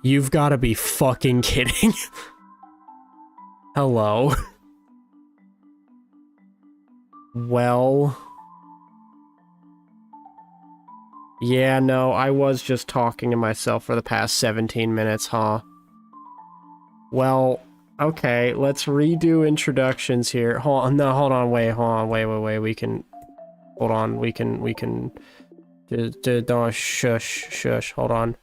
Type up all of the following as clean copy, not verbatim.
You've got to be fucking kidding. Hello. Well... Yeah, no, I was just talking to myself for the past 17 minutes, huh? Well, okay, let's redo introductions here. Hold on, no, hold on, wait, we can... Hold on, we can... Don't, shush, hold on.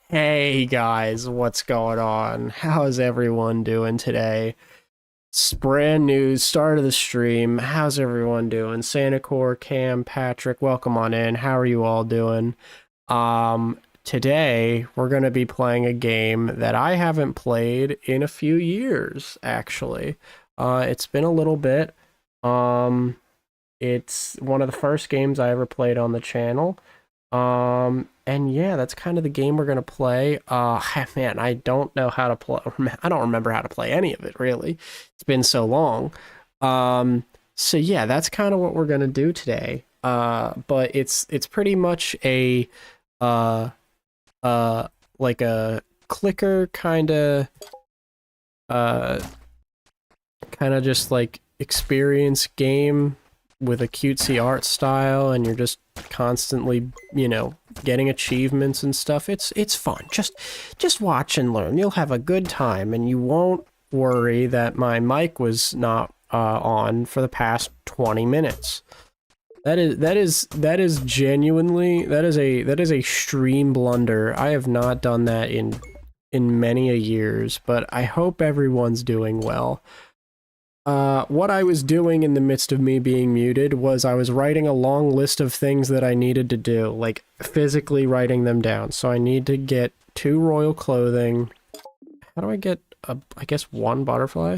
Hey guys, what's going on? How's everyone doing today? It's brand new, start of the stream. How's everyone doing? Santacor, Cam, Patrick, welcome on in. How are you all doing? Today we're going to be playing a game that I haven't played in a few years, actually. It's been a little bit. It's one of the first games I ever played on the channel. And yeah, that's kind of the game we're gonna play. Man, I don't know how to play. I don't remember how to play any of it, really. It's been so long. So yeah, that's kind of what we're gonna do today. But it's pretty much a like a clicker kind of just like experience game with a cutesy art style, and you're just constantly, you know, getting achievements and stuff. It's fun. Just watch and learn. You'll have a good time, and you won't worry that my mic was not on for the past 20 minutes. That is genuinely that is a stream blunder. I have not done that in many a years, but I hope everyone's doing well. What I was doing in the midst of me being muted was I was writing a long list of things that I needed to do, like physically writing them down. So I need to get 2 royal clothing. How do I get, I guess 1 butterfly?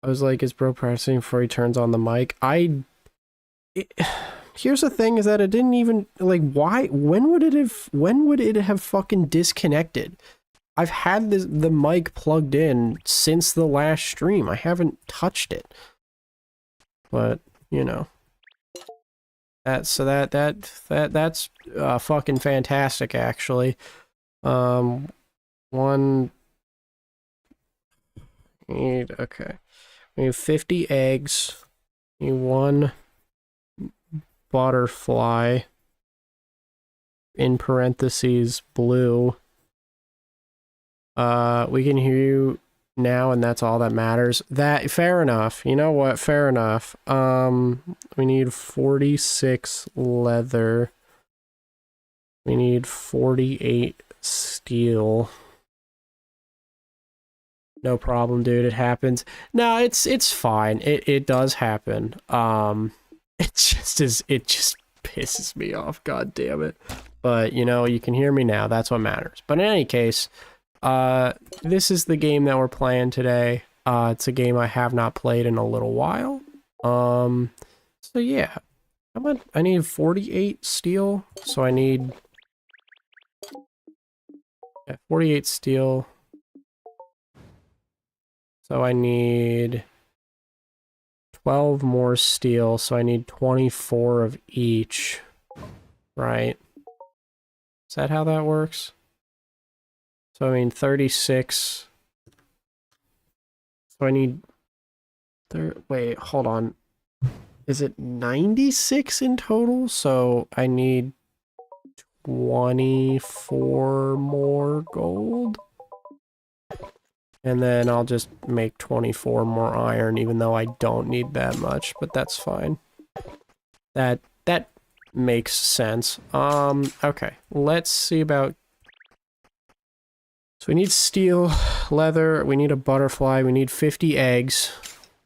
I was like, is bro pressing before he turns on the mic? Here's the thing, is that it didn't even, like, why, when would it have fucking disconnected? I've had the mic plugged in since the last stream. I haven't touched it. But, you know. That's fucking fantastic, actually. Okay. We need 50 eggs. We need 1 butterfly. In parentheses, blue. We can hear you now, and that's all that matters. Fair enough. You know what? Fair enough. We need 46 leather. We need 48 steel. No problem, dude. It happens. No, it's fine. It does happen. It just pisses me off. God damn it. But, you know, you can hear me now. That's what matters. But in any case, this is the game that we're playing today. It's a game I have not played in a little while. So yeah. I need 48 steel, so I need 48 steel. So I need 12 more steel, so I need 24 of each. Right? Is that how that works? So I mean 36. So I need... Wait, hold on. Is it 96 in total? So I need 24 more gold? And then I'll just make 24 more iron, even though I don't need that much, but that's fine. That makes sense. Okay, let's see about... So we need steel, leather, we need a butterfly, we need 50 eggs,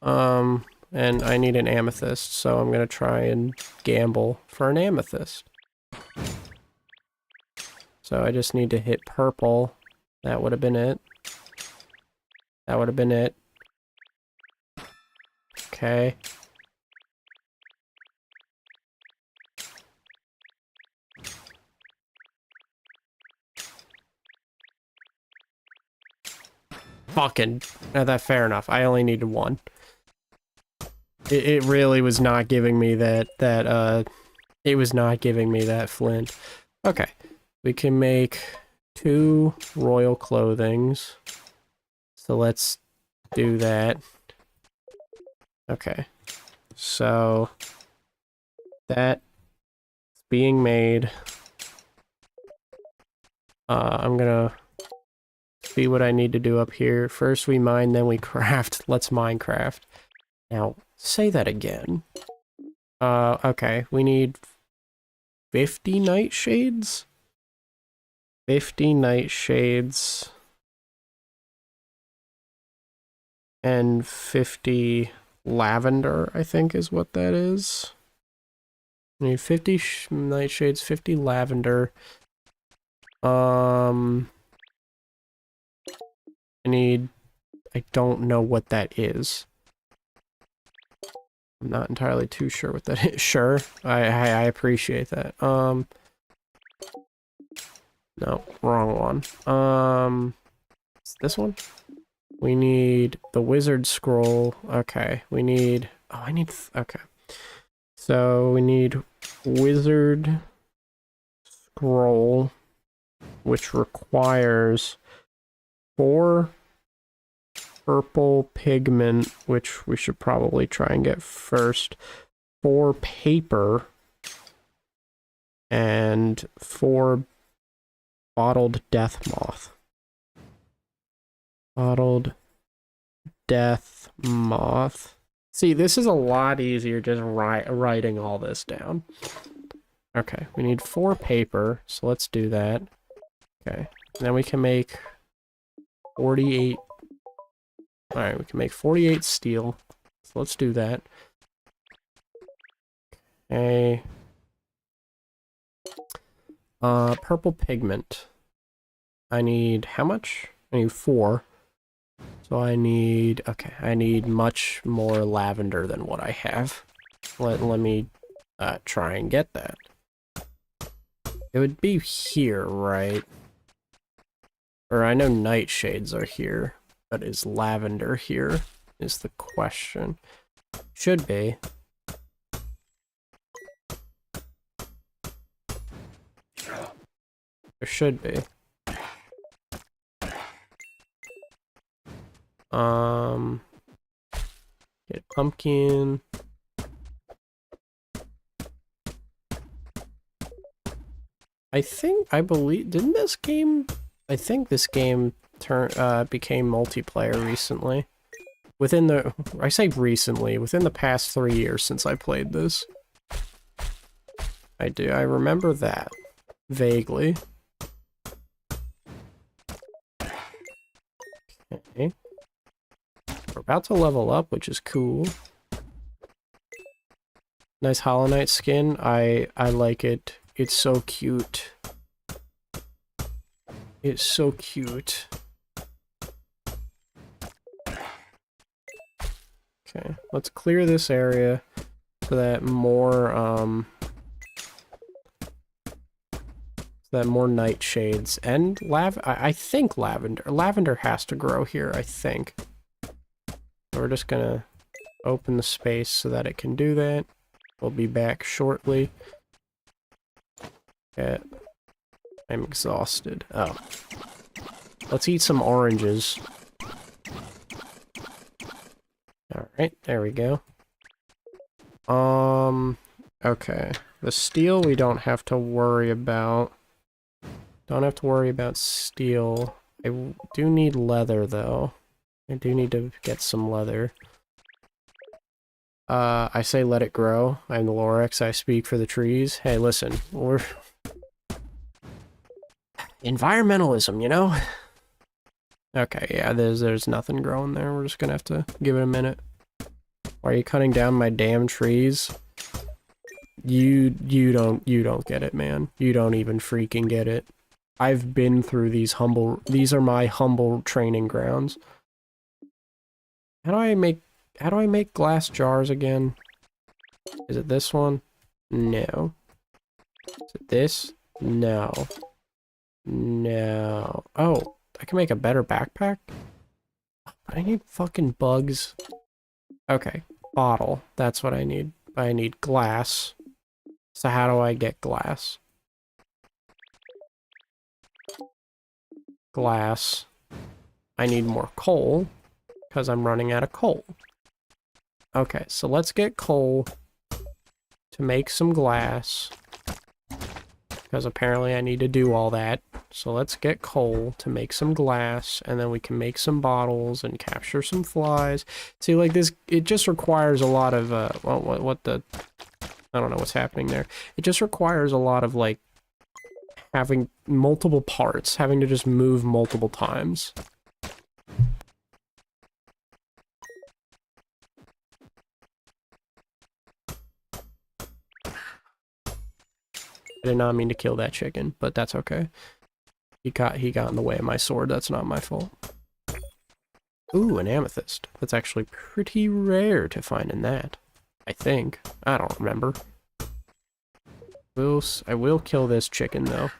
and I need an amethyst, so I'm gonna try and gamble for an amethyst. So I just need to hit purple. That would have been it. That would have been it. Okay. Fucking... that's fair enough. I only needed 1. It really was not giving me it was not giving me that flint. Okay, we can make 2 royal clothings. So let's do that. Okay, so that's being made. I'm gonna see what I need to do up here. First we mine, then we craft. Let's Minecraft. Now, say that again. Okay, we need 50 nightshades? 50 nightshades. And 50 lavender, I think is what that is. I need 50 nightshades, 50 lavender. I don't know what that is. I'm not entirely too sure what that is. Sure, I appreciate that. No, wrong one. It's this one? We need the wizard scroll. Okay, we need... Oh, okay. So, we need wizard scroll, which requires 4 purple pigment, which we should probably try and get first, 4 paper, and 4 bottled death moth. Bottled death moth. See, this is a lot easier just writing all this down. Okay, we need 4 paper, so let's do that. Okay, then we can make 48. Alright, we can make 48 steel. So let's do that. Okay. Purple pigment. I need how much? I need 4. So I need, okay, I need much more lavender than what I have. Let me try and get that. It would be here, right? Or I know nightshades are here, but is lavender here is the question. Should be. There should be. Get pumpkin. I believe, didn't this game, I think this game became multiplayer recently. Within the, I say recently, within the past 3 years since I played this. I remember that. Vaguely. Okay. We're about to level up, which is cool. Nice Hollow Knight skin. I like it. It's so cute. It's so cute. Okay, let's clear this area so that more nightshades and I think lavender has to grow here, I think. We're just gonna open the space so that it can do that. We'll be back shortly. Yeah, I'm exhausted. Oh. Let's eat some oranges. Alright, there we go. Okay. The steel we don't have to worry about. Don't have to worry about steel. I do need leather, though. I do need to get some leather. I say let it grow. I'm the Lorax, I speak for the trees. Hey, listen, we're... environmentalism, you know? Okay, yeah, there's nothing growing there. We're just gonna have to give it a minute. Why are you cutting down my damn trees? You don't get it, man. You don't even freaking get it. I've been through these are my humble training grounds. How do I make glass jars again? Is it this one? No. Is it this? No. No. Oh, I can make a better backpack? But I need fucking bugs. Okay. Bottle. That's what I need. I need glass. So how do I get glass? Glass. I need more coal, because I'm running out of coal. Okay, so let's get coal to make some glass, because apparently I need to do all that. So let's get coal to make some glass, and then we can make some bottles and capture some flies. See, like this, it just requires a lot of, well, I don't know what's happening there. It just requires a lot of, like, having multiple parts, having to just move multiple times. I did not mean to kill that chicken, but that's okay. He got in the way of my sword. That's not my fault. Ooh, an amethyst. That's actually pretty rare to find in that. I think. I don't remember. I will kill this chicken, though.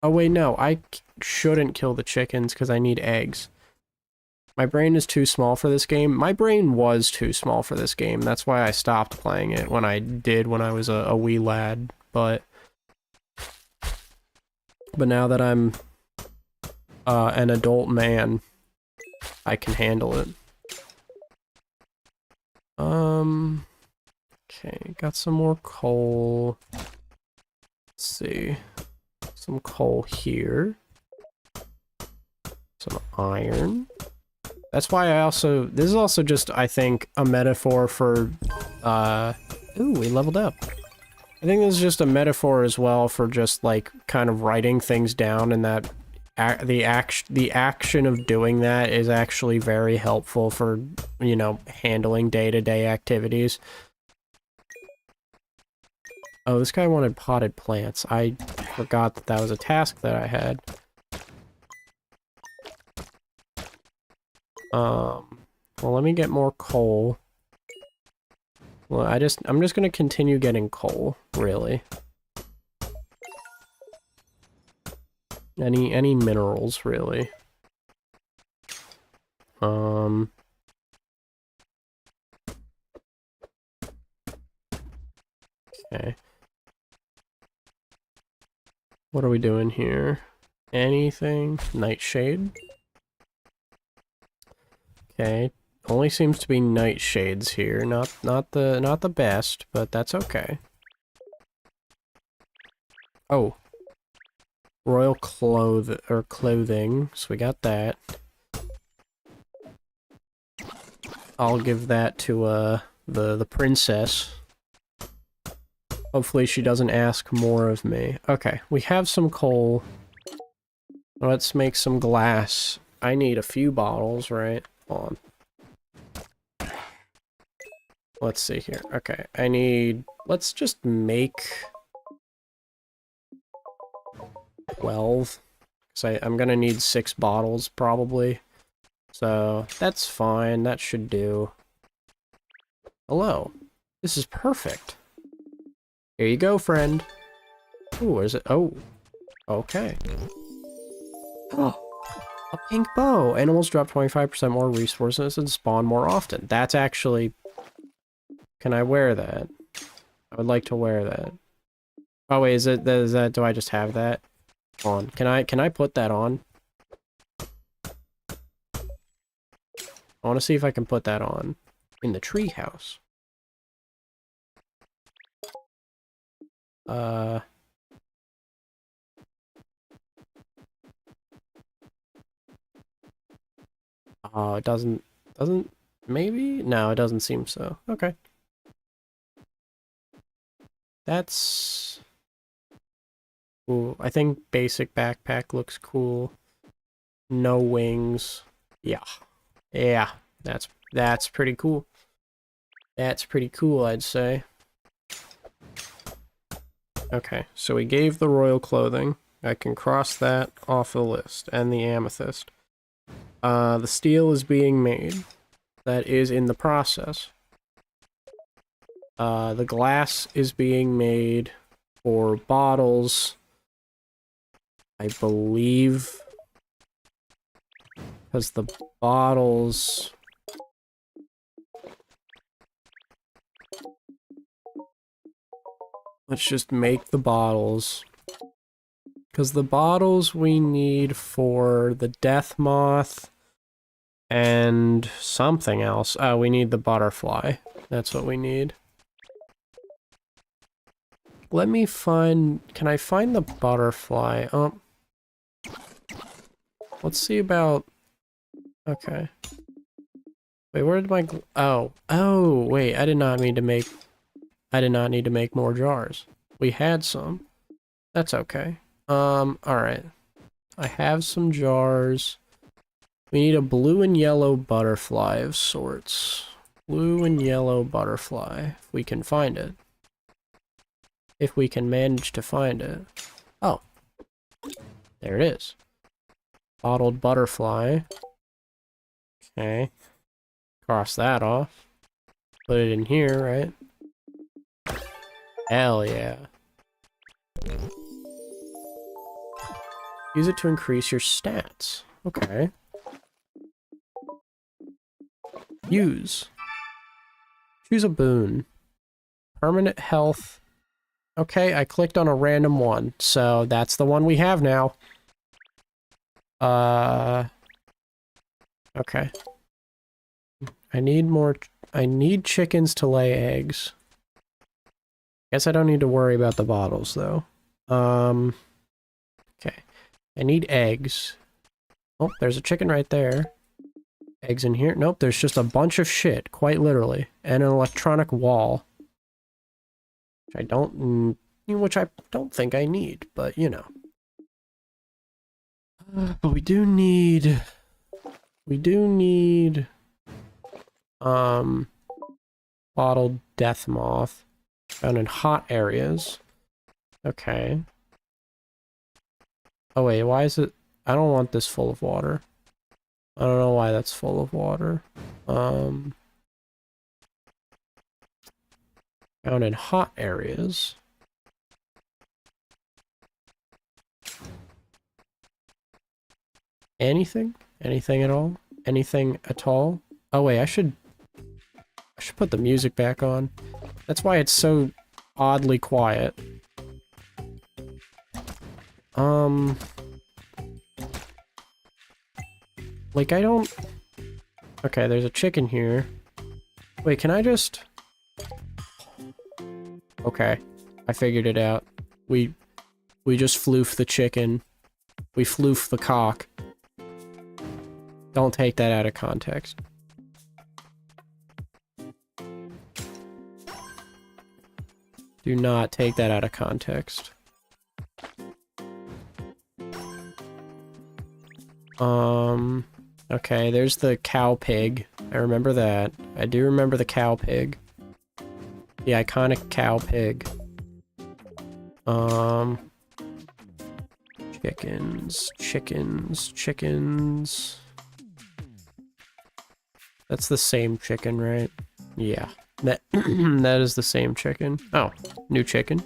Oh, wait, no. I shouldn't kill the chickens because I need eggs. My brain is too small for this game. My brain was too small for this game. That's why I stopped playing it when I was a wee lad. But now that I'm an adult man, I can handle it. Okay, got some more coal. Let's see. Some coal here. Some iron. That's why this is also just, I think, a metaphor for, ooh, we leveled up. I think this is just a metaphor as well for just, like, kind of writing things down, and that the action of doing that is actually very helpful for, you know, handling day-to-day activities. Oh, this guy wanted potted plants. I forgot that that was a task that I had. Well, let me get more coal. Well, I'm just gonna continue getting coal, really. Any minerals, really. Okay. What are we doing here? Anything? Nightshade? Okay. Only seems to be nightshades here. Not the best, but that's okay. Oh. Royal clothing. So we got that. I'll give that to the princess. Hopefully she doesn't ask more of me. Okay, we have some coal. Let's make some glass. I need a few bottles, right? Hold on. Let's see here. Okay, let's just make 12. Because I'm gonna need 6 bottles, probably. So, that's fine. That should do. Hello. This is perfect. Here you go, friend. Ooh, where's it? Oh. Okay. Oh. A pink bow. Animals drop 25% more resources and spawn more often. That's actually... Can I wear that? I would like to wear that. Oh, wait, is that... Do I just have that on? Can I put that on? I want to see if I can put that on. In the treehouse. Oh, it doesn't, maybe? No, it doesn't seem so. Okay. That's... Ooh, I think basic backpack looks cool. No wings. Yeah. Yeah, that's pretty cool. That's pretty cool, I'd say. Okay, so we gave the royal clothing. I can cross that off the list. And the amethyst. The steel is being made. That is in the process. The glass is being made for bottles. I believe. Because the bottles... Let's just make the bottles. Because the bottles we need for the death moth and something else. Oh, we need the butterfly. That's what we need. Let me find... Can I find the butterfly? Oh. Let's see about... Okay. Wait, where did my... Oh. Oh, wait. I did not need to make more jars. We had some. That's okay. Alright. I have some jars. We need a blue and yellow butterfly of sorts. Blue and yellow butterfly, if we can find it. If we can manage to find it. Oh. There it is. Bottled butterfly. Okay. Cross that off. Put it in here, right? Hell yeah. Use it to increase your stats. Okay. Use. Choose a boon. Permanent health. Okay, I clicked on a random one, so that's the one we have now. Okay. I need chickens to lay eggs. Guess I don't need to worry about the bottles, though. Okay. I need eggs. Oh, there's a chicken right there. Eggs in here? Nope, there's just a bunch of shit, quite literally. And an electronic wall. Which I don't think I need, but you know. But we do need... bottled death moth. Found in hot areas. Okay. Oh wait, why is it... I don't want this full of water. I don't know why that's full of water. Found in hot areas. Anything? Anything at all? Anything at all? Oh wait, I should put the music back on. That's why it's so oddly quiet. Like, I don't... Okay, there's a chicken here. Wait, can I just... Okay, I figured it out. We just floof the chicken. We floof the cock. Don't take that out of context. Do not take that out of context. Okay, there's the cow pig. I remember that. I do remember the cow pig. The iconic cow pig. Chickens. That's the same chicken, right? Yeah. That is the same chicken. Oh, new chicken.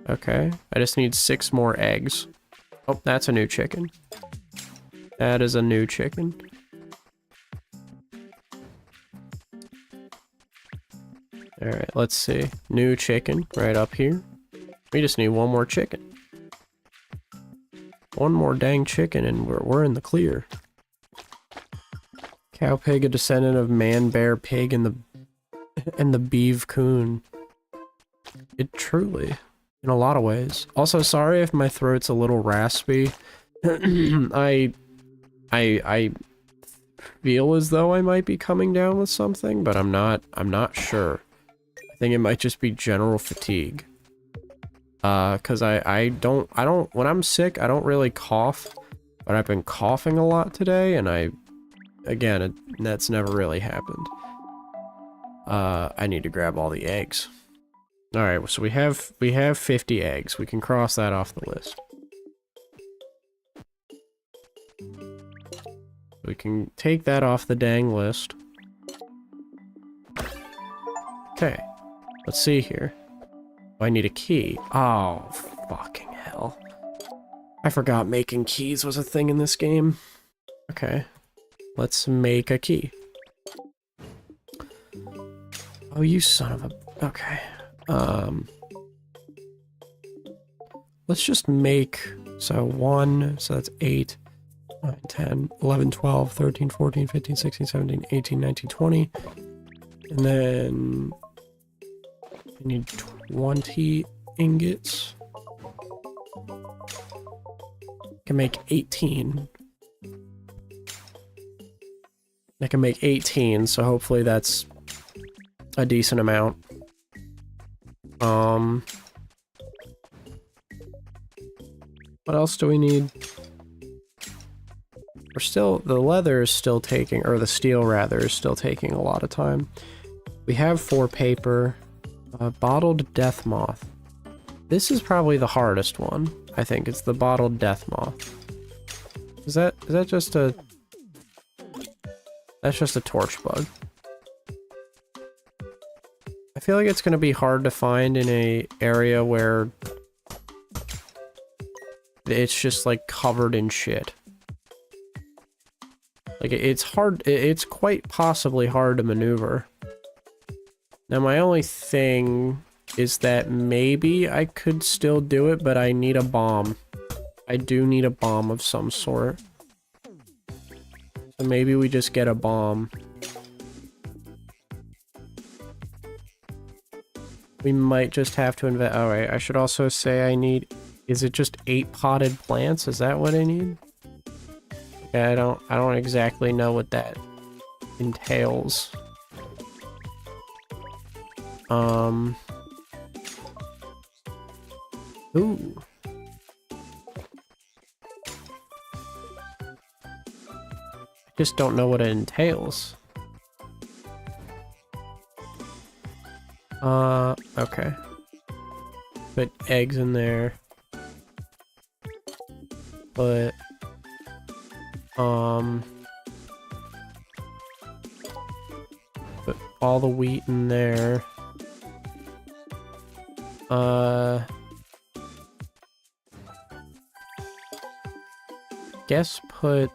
Okay. I just need 6 more eggs. Oh, that's a new chicken. That is a new chicken. Alright, let's see. New chicken right up here. We just need 1 more chicken. 1 more dang chicken and we're in the clear. Cow pig, a descendant of man, bear, pig, and the beeve coon. It truly, in a lot of ways. Also, sorry if my throat's a little raspy. I feel as though I might be coming down with something, but I'm not sure. I think it might just be general fatigue. Cause I don't, when I'm sick, I don't really cough, but I've been coughing a lot today, and that's never really happened. I need to grab all the eggs. Alright, so we have 50 eggs. We can cross that off the list. We can take that off the dang list. Okay. Let's see here. I need a key. Oh, fucking hell. I forgot making keys was a thing in this game. Okay. Let's make a key. Oh, you son of a... Okay. let's just make, so 1, so that's 8, 9, 10, 11, 12, 13, 14, 15, 16, 17, 18, 19, 20. And then I need 20 ingots. I can make 18. I can make 18, so hopefully that's a decent amount. What else do we need? We're still, the leather is still taking, or the steel rather, is still taking a lot of time. We have 4 paper, bottled death moth. This is probably the hardest one. I think it's the bottled death moth. Is that just a, that's just a torch bug. I feel like it's going to be hard to find in a area where it's just like covered in shit. Like it's hard, it's quite possibly hard to maneuver. Now my only thing is that maybe I could still do it, but I need a bomb. I do need a bomb of some sort. So maybe we just get a bomb. We might just have to invest. Alright, I should also say I need... Is it just 8 potted plants? Is that what I need? Yeah, I don't exactly know what that entails. Ooh. I just don't know what it entails. Okay. Put eggs in there. Put all the wheat in there. Guess put...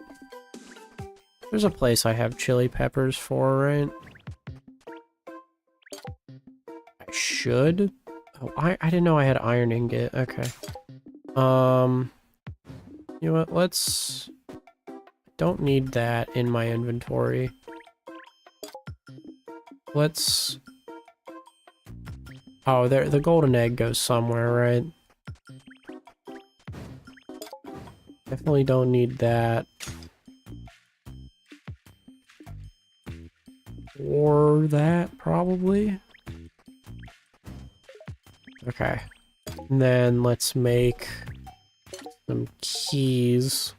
There's a place I have chili peppers for, right? I should? Oh, I didn't know I had iron ingot. Okay. You know what? Let's... Don't need that in my inventory. Let's... Oh, there, the golden egg goes somewhere, right? Definitely don't need that. Or that, probably. Okay. And then let's make some keys.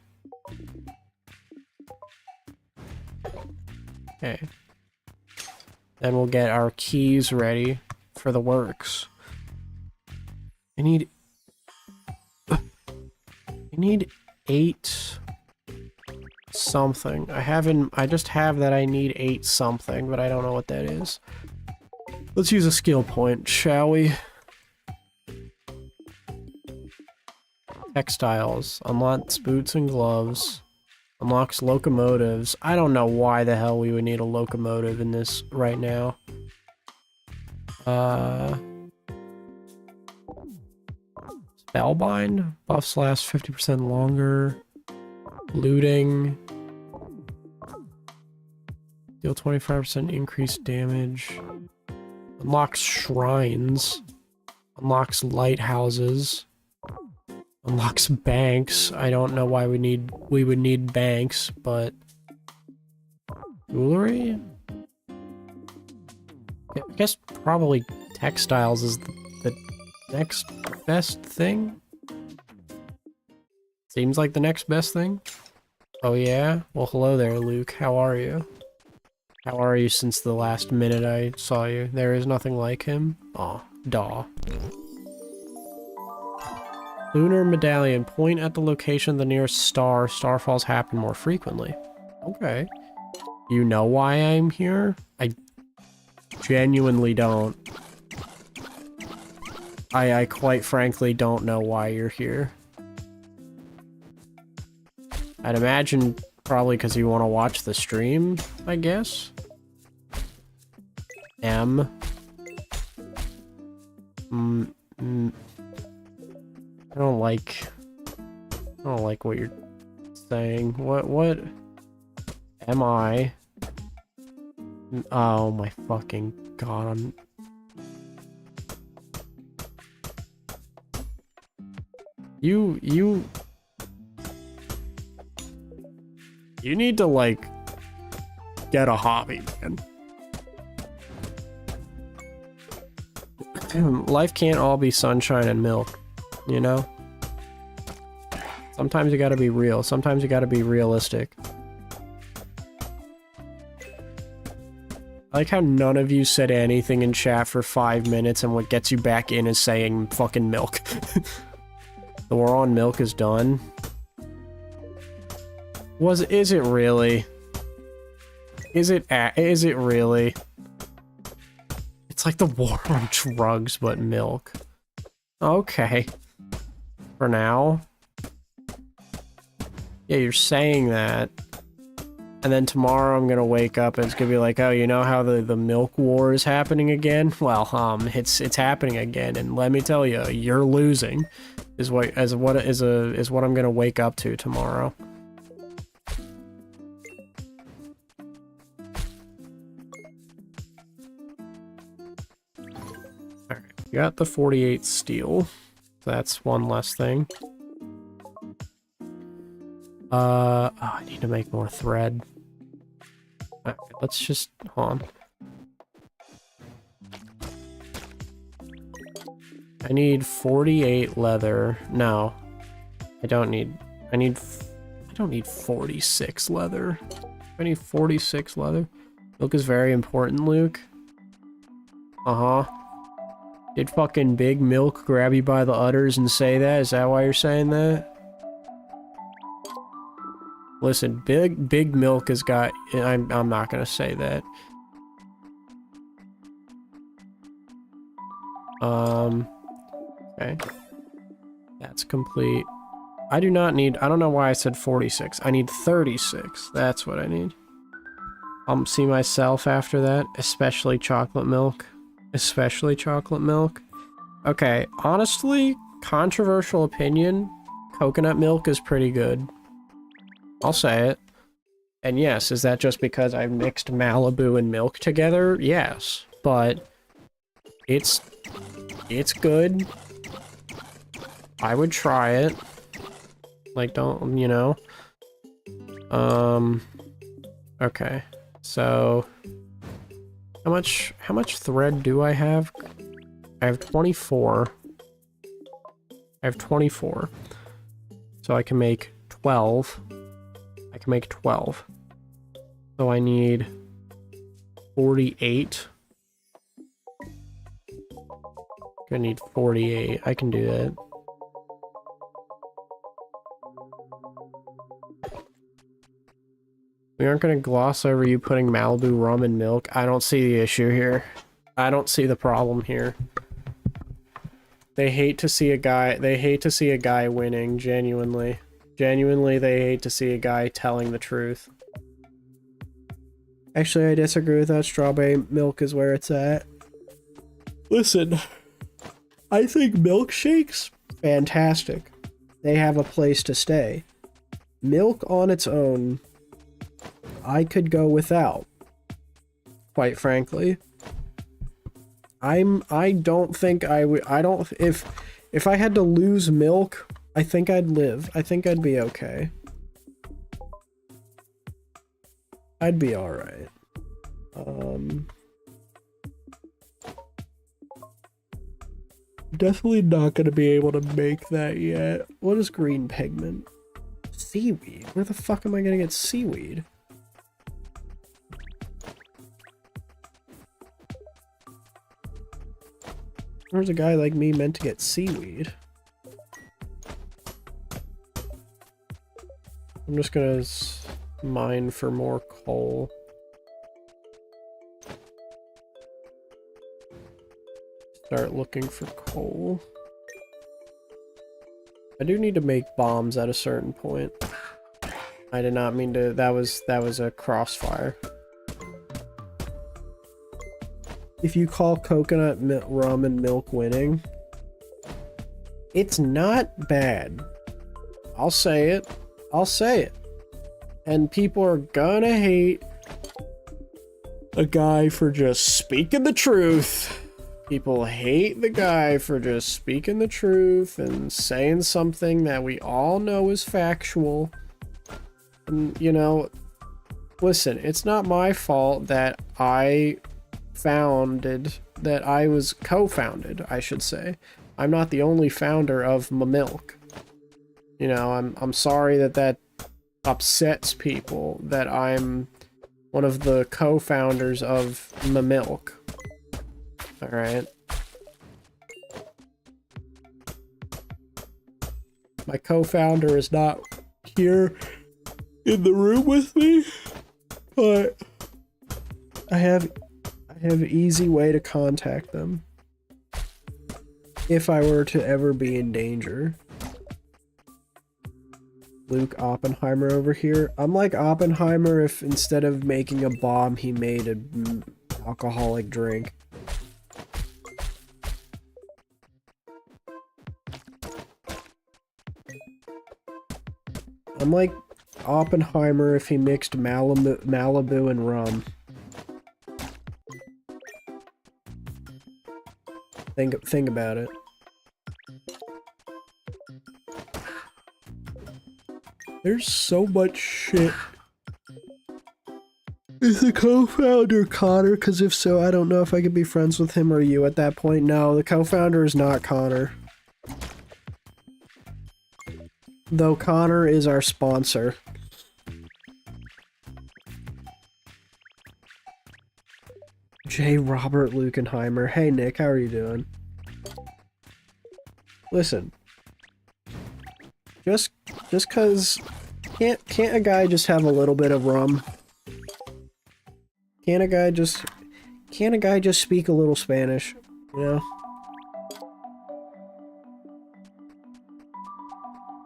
Okay. Then we'll get our keys ready for the works. I need 8 something. I just have that I need 8 something, but I don't know what that is. Let's use a skill point, shall we? Textiles. Unlocks boots and gloves. Unlocks locomotives. I don't know why the hell we would need a locomotive in this right now. Spellbind. Buffs last 50% longer. Looting. Deal 25% increased damage. Unlocks shrines. Unlocks lighthouses. Unlocks banks. I don't know why we would need banks, but jewelry? I guess probably textiles is the next best thing. Seems like the next best thing. Oh yeah? Well, hello there, Luke. How are you? How are you since the last minute I saw you? There is nothing like him? Aw, daw. Lunar medallion. Point at the location of the nearest star. Starfalls happen more frequently. Okay. You know why I'm here? I genuinely don't. I quite frankly don't know why you're here. I'd imagine probably because you want to watch the stream, I guess. I don't like what you're saying. What am I? Oh my fucking god, You need to, like, get a hobby, man. Life can't all be sunshine and milk, you know? Sometimes you gotta be real. Sometimes you gotta be realistic. I like how none of you said anything in chat for 5 minutes, and what gets you back in is saying fucking milk. The war on milk is done. Is it really? Is it really? It's like the war on drugs, but milk. Okay. For now. Yeah, you're saying that. And then tomorrow I'm gonna wake up and it's gonna be like, oh, you know how the milk war is happening again? Well, it's happening again, and let me tell you, you're losing. Is what I'm gonna wake up to tomorrow. Alright, you got the 48 steel. That's one less thing. Oh, I need to make more thread. Okay, let's just, hold on. I need 48 leather. No. I don't need 46 leather. I need 46 leather. Milk is very important, Luke. Uh-huh. Did fucking Big Milk grab you by the udders and say that? Is that why you're saying that? Listen, Big Milk has got... I'm not gonna say that. Okay. That's complete. I do not need... I don't know why I said 46. I need 36. That's what I need. I'll see myself after that. Especially chocolate milk. Especially chocolate milk. Okay, honestly, controversial opinion, coconut milk is pretty good. I'll say it. And yes, is that just because I mixed Malibu and milk together? Yes, but it's good. I would try it. Like, don't, you know. Okay. So how much thread do I have? I have 24. I have 24. So I can make 12. I can make 12. So I need 48. I need 48. I can do that. We aren't going to gloss over you putting Malibu rum in milk. I don't see the issue here. I don't see the problem here. They hate to see a guy winning, genuinely. Genuinely, they hate to see a guy telling the truth. Actually, I disagree with that. Strawberry milk is where it's at. Listen, I think milkshakes, fantastic. They have a place to stay. Milk on its own, I could go without, quite frankly. I don't think I would, if I had to lose milk, I think I'd live. I think I'd be okay. I'd be alright. Definitely not gonna be able to make that yet. What is green pigment? Seaweed? Where the fuck am I gonna get seaweed? Where's a guy like me meant to get seaweed? I'm just gonna mine for more coal. Start looking for coal. I do need to make bombs at a certain point. I did not mean to, that was a crossfire. If you call coconut rum and milk winning, It's not bad. I'll say it. I'll say it. And people are gonna hate a guy for just speaking the truth. People hate the guy for just speaking the truth and saying something that we all know is factual. And, you know, listen, it's not my fault that I was co-founded, I should say. I'm not the only founder of Milk. You know, I'm sorry that upsets people, that I'm one of the co-founders of Milk. Alright. My co-founder is not here in the room with me, but I have an easy way to contact them if I were to ever be in danger. Luke Oppenheimer over here. I'm like Oppenheimer if instead of making a bomb, he made an alcoholic drink. I'm like Oppenheimer if he mixed Malibu and rum. Think about it. There's so much shit. Is the co-founder Connor? Because if so, I don't know if I could be friends with him or you at that point. No, the co-founder is not Connor. Though Connor is our sponsor. J. Robert Lukenheimer. Hey Nick, how are you doing? Listen. Just cause can't a guy just have a little bit of rum? Can't a guy just speak a little Spanish, you know?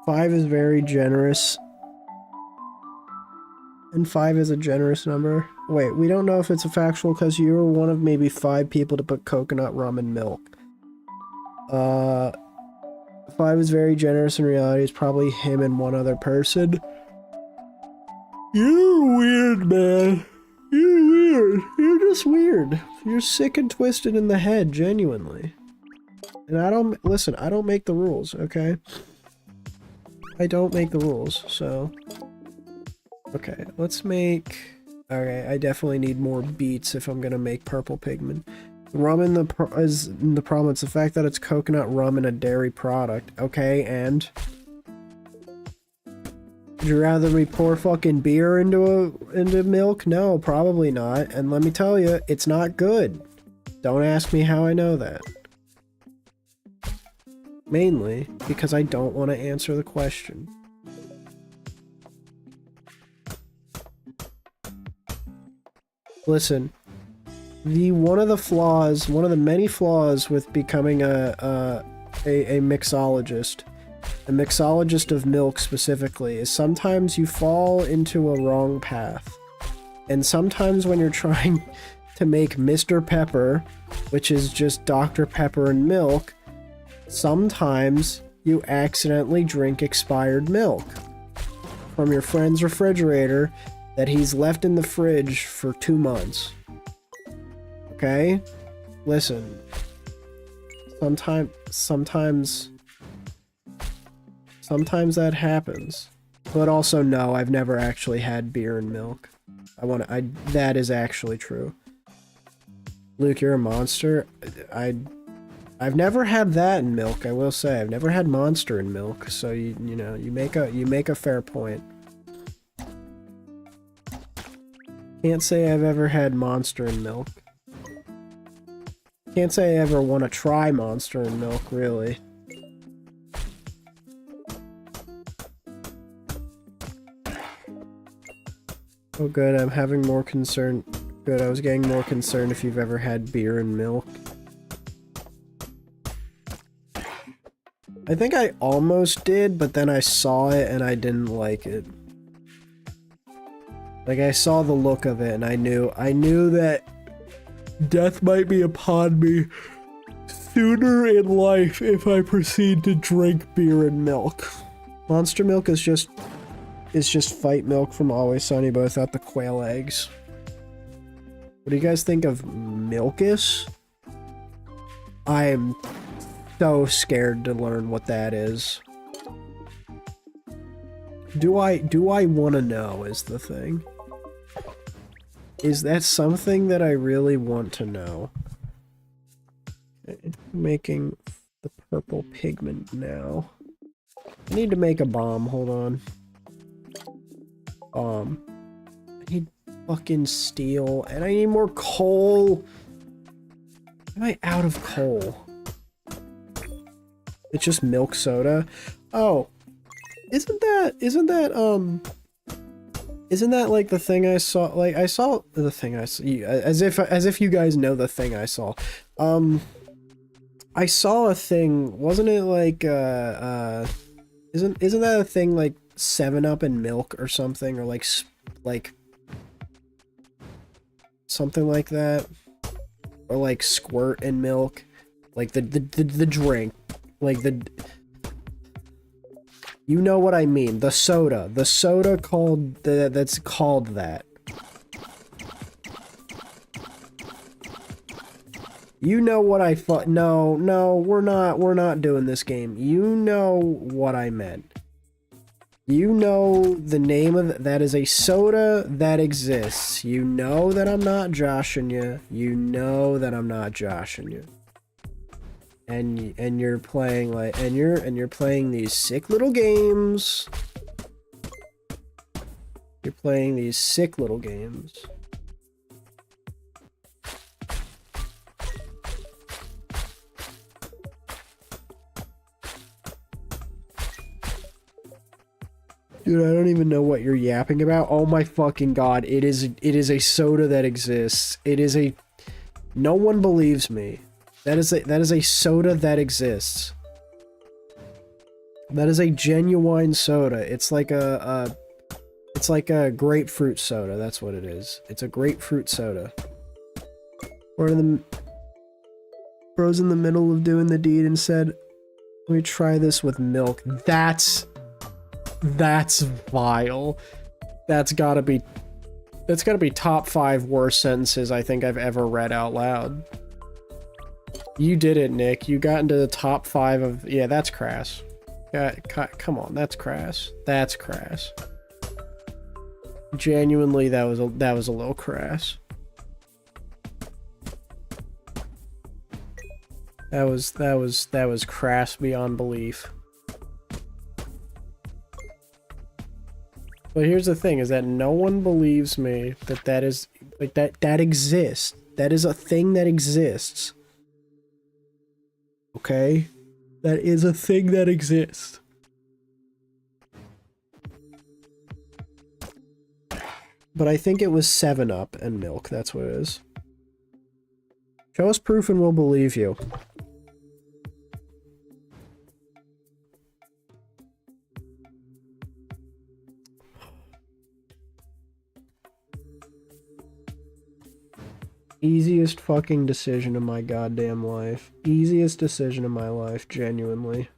5 is very generous. And 5 is a generous number. Wait, we don't know if it's a factual because you were one of maybe 5 people to put coconut rum in milk. 5 is very generous in reality. It's probably him and one other person. You're weird, man. You're weird. You're just weird. You're sick and twisted in the head, genuinely. And I don't make the rules, okay? I don't make the rules, so... Okay, let's make... Okay, I definitely need more beets if I'm gonna make purple pigment. Rum in the problem. It's the fact that it's coconut rum and a dairy product. Okay, and... Would you rather me pour fucking beer into milk? No, probably not. And let me tell you, it's not good. Don't ask me how I know that. Mainly because I don't want to answer the question. Listen, one of the many flaws with becoming a mixologist, a mixologist of milk specifically, is sometimes you fall into a wrong path. And sometimes when you're trying to make Mr. Pepper, which is just Dr. Pepper and milk, sometimes you accidentally drink expired milk from your friend's refrigerator that he's left in the fridge for 2 months. Okay? Listen. Sometimes that happens. But also, no, I've never actually had beer and milk. That is actually true. Luke, you're a monster. I've never had that in milk, I will say. I've never had Monster in milk, so you know, you make a fair point. Can't say I've ever had Monster in milk. Can't say I ever want to try Monster in milk, really. Oh good, I'm having more concern. Good, I was getting more concerned if you've ever had beer and milk. I think I almost did, but then I saw it and I didn't like it. Like, I saw the look of it and I knew that death might be upon me sooner in life if I proceed to drink beer and milk. Monster milk is just fight milk from Always Sunny, but without the quail eggs. What do you guys think of Milkus? I am so scared to learn what that is. Do I want to know is the thing. Is that something that I really want to know? Making the purple pigment now. I need to make a bomb, hold on. I need fucking steel, and I need more coal. Am I out of coal? It's just milk soda. Oh, isn't that like the thing I saw? Like I saw the thing I saw, as if you guys know the thing I saw. I saw a thing. Wasn't it like isn't that a thing like 7-Up and milk or something, or like something like that, or like Squirt and milk, like the drink, like the, you know what I mean, the soda called that's called that. You know what I thought. No, we're not doing this game. You know what I meant. You know the name of that is a soda that exists. You know that I'm not joshing you. You know that I'm not joshing you. And you're playing like you're playing these sick little games. You're playing these sick little games. Dude, I don't even know what you're yapping about. Oh my fucking god, it is a soda that exists. It is a, no one believes me. That is a soda that exists. That is a genuine soda. It's like a grapefruit soda. That's what it is. It's a grapefruit soda. Or the bro's in the middle of doing the deed and said, "Let me try this with milk." That's vile. That's gotta be top 5 worst sentences I think I've ever read out loud. You did it, Nick. You got into the top 5 of, yeah, that's crass. Yeah, come on, that's crass. That's crass. Genuinely, that was a little crass. That was crass beyond belief. But here's the thing, is that no one believes me that is, like, that exists. That is a thing that exists. Okay? That is a thing that exists. But I think it was 7-Up and milk, that's what it is. Show us proof and we'll believe you. Easiest fucking decision of my goddamn life. Easiest decision of my life, genuinely.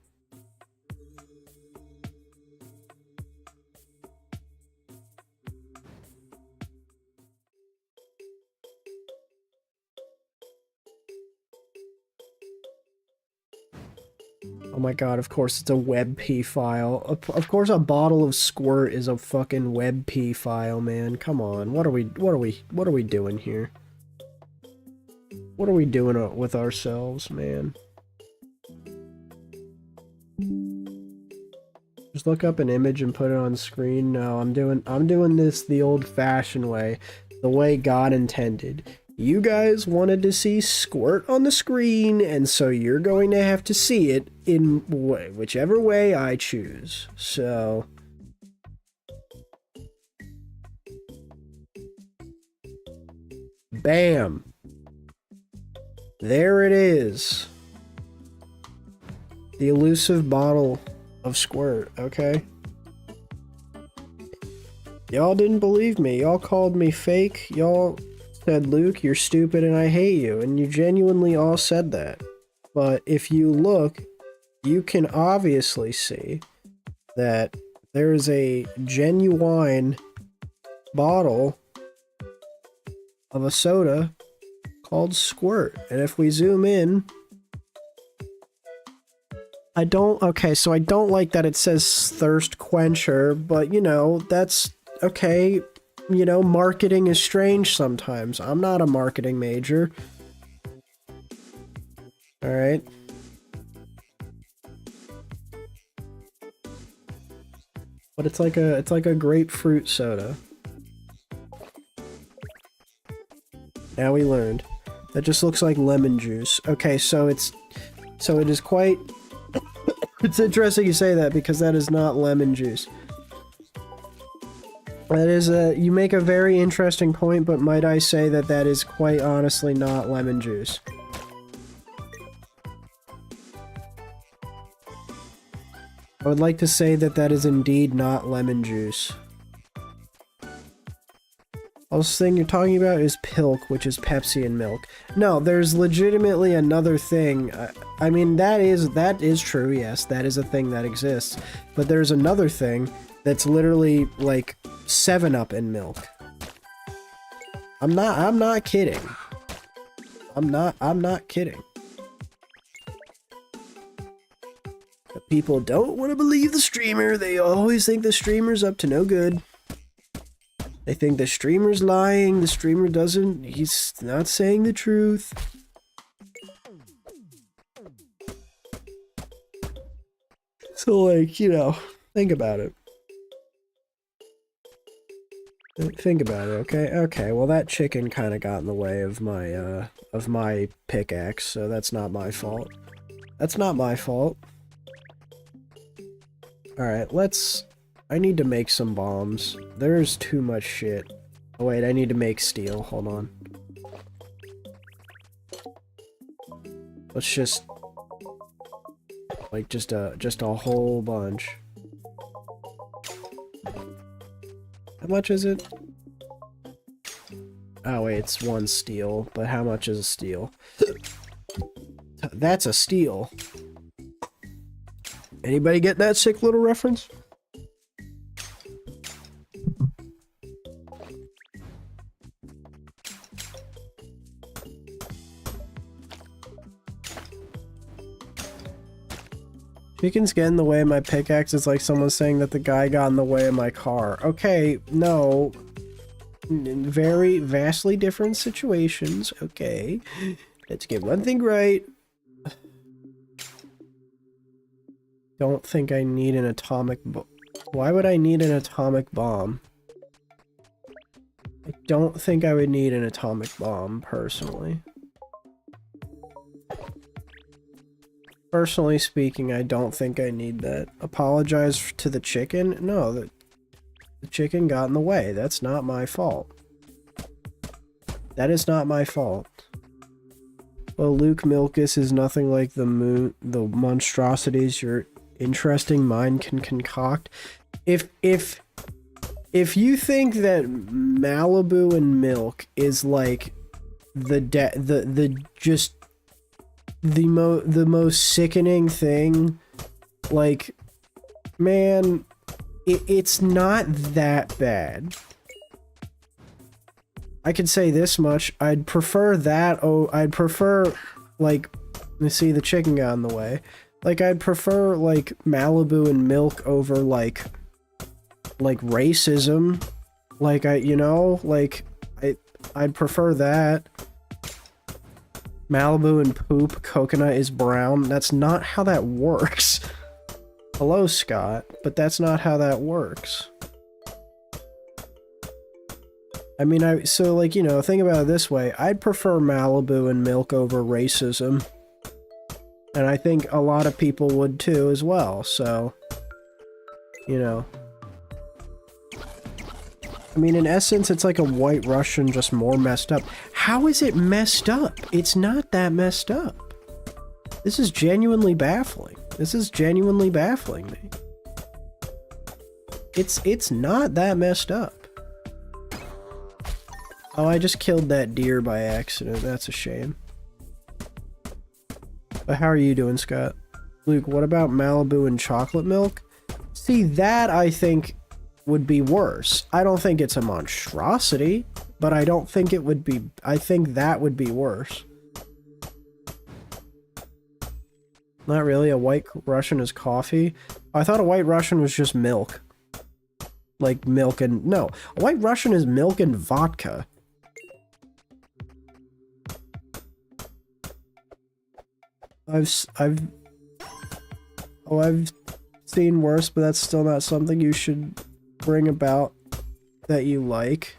Oh my god, of course it's a WebP file. Of course a bottle of Squirt is a fucking WebP file, man. Come on. What are we doing here? What are we doing with ourselves, man? Just look up an image and put it on screen. No, I'm doing this the old-fashioned way, the way God intended. You guys wanted to see Squirt on the screen, and so you're going to have to see it in whichever way I choose. So bam. There it is. The elusive bottle of Squirt, okay? Y'all didn't believe me. Y'all called me fake. Y'all said, "Luke, you're stupid and I hate you." And you genuinely all said that. But if you look, you can obviously see that there is a genuine bottle of a soda called Squirt. And if we zoom in, okay, so I don't like that it says thirst quencher, but you know, that's okay. You know, marketing is strange sometimes. I'm not a marketing major. All right. But it's like a grapefruit soda. Now we learned. That just looks like lemon juice. Okay, so it is quite it's interesting you say that because that is not lemon juice. That is you make a very interesting point, but might I say that that is quite honestly not lemon juice. I would like to say that that is indeed not lemon juice. Also, thing you're talking about is Pilk, which is Pepsi and milk. No, there's legitimately another thing. I mean, that is true, yes, that is a thing that exists. But there's another thing that's literally like 7-Up in milk. I'm not kidding. I'm not kidding. But people don't want to believe the streamer. They always think the streamer's up to no good. They think the streamer's lying, the streamer doesn't, he's not saying the truth. So like, you know, think about it. Think about it, okay? Okay, well that chicken kind of got in the way of my pickaxe, so that's not my fault. That's not my fault. Alright, I need to make some bombs. There's too much shit. Oh wait, I need to make steel. Hold on. Let's just... like, just a whole bunch. How much is it? Oh wait, it's 1 steel. But how much is a steel? That's a steel. Anybody get that sick little reference? Chickens get in the way of my pickaxe. It's like someone saying that the guy got in the way of my car. Okay, no. Very vastly different situations. Okay. Let's get one thing right. Don't think I need an atomic bomb. Why would I need an atomic bomb? I don't think I would need an atomic bomb, personally. Personally speaking, I don't think I need that. Apologize to the chicken? No, the chicken got in the way. That's not my fault. That is not my fault. Well, Luke Milkus is nothing like the monstrosities your interesting mind can concoct. If you think that Malibu and milk is like the most sickening thing, like, man, it's not that bad. I could say this much. I'd prefer that. Oh, I'd prefer, like, you see, the chicken got in the way. Like, I'd prefer, like, Malibu and milk over, like racism. Like, I'd prefer that. Malibu and poop, coconut is brown. That's not how that works. Hello, Scott, but that's not how that works. I mean, so, like, you know, think about it this way. I'd prefer Malibu and milk over racism. And I think a lot of people would too as well, so, you know. I mean, in essence, it's like a White Russian, just more messed up. How is it messed up? It's not that messed up. This is genuinely baffling. This is genuinely baffling me. It's not that messed up. Oh, I just killed that deer by accident. That's a shame. But how are you doing, Scott? Luke, what about Malibu and chocolate milk? See, that I think would be worse. I don't think it's a monstrosity, but I don't think it would be... I think that would be worse. Not really. A White Russian is coffee? I thought a White Russian was just milk. Like milk and... No. A White Russian is milk and vodka. I've seen worse, but that's still not something you should bring about that you like.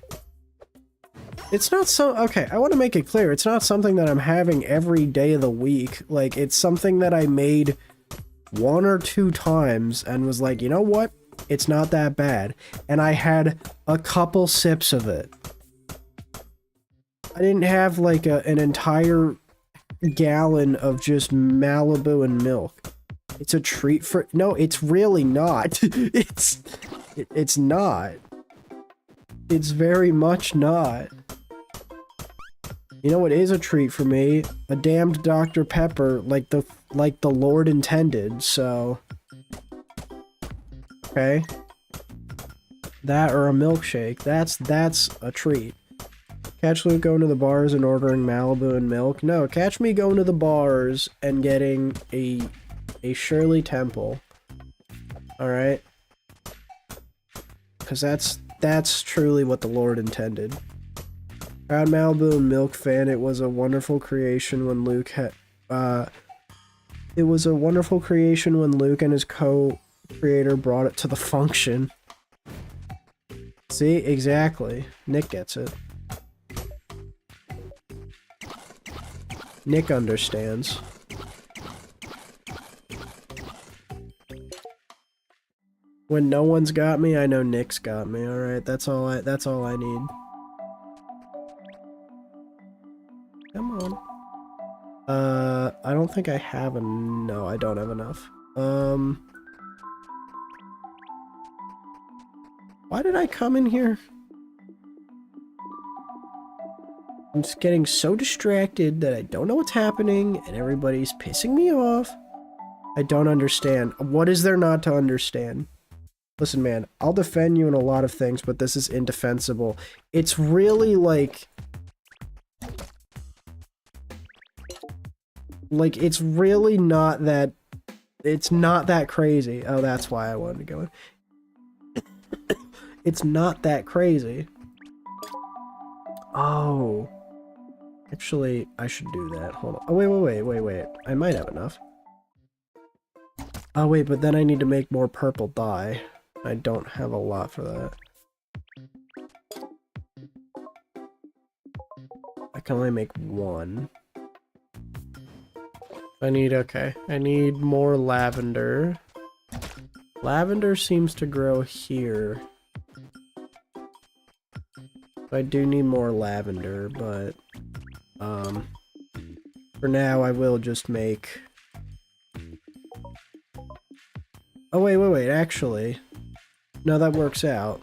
It's not so... Okay, I want to make it clear. It's not something that I'm having every day of the week. Like, it's something that I made 1 or 2 times and was like, you know what? It's not that bad. And I had a couple sips of it. I didn't have, like, an entire gallon of just Malibu and milk. It's a treat for... No, it's really not. It's not. It's very much not. You know what is a treat for me? A damned Dr. Pepper, like the Lord intended, so... Okay. That or a milkshake. That's a treat. Catch Luke going to the bars and ordering Malibu and milk? No, catch me going to the bars and getting a Shirley Temple. Alright? Because that's truly what the Lord intended. Proud Malibu and milk fan, it was a wonderful creation when Luke had... It was a wonderful creation when Luke and his co-creator brought it to the function. See? Exactly. Nick gets it. Nick understands. When no one's got me, I know Nick's got me. Alright, that's all I need. Come on. I don't think I have no, I don't have enough. Why did I come in here? I'm just getting so distracted that I don't know what's happening, and everybody's pissing me off. I don't understand. What is there not to understand? Listen, man, I'll defend you in a lot of things, but this is indefensible. It's really like... Like, it's really not that... It's not that crazy. Oh, that's why I wanted to go in. It's not that crazy. Oh. Actually, I should do that. Hold on. Oh, wait. I might have enough. Oh, wait, but then I need to make more purple dye. I don't have a lot for that. I can only make 1. I need more lavender. Lavender seems to grow here. I do need more lavender, but... for now, I will just make... Oh, wait, actually... No, that works out.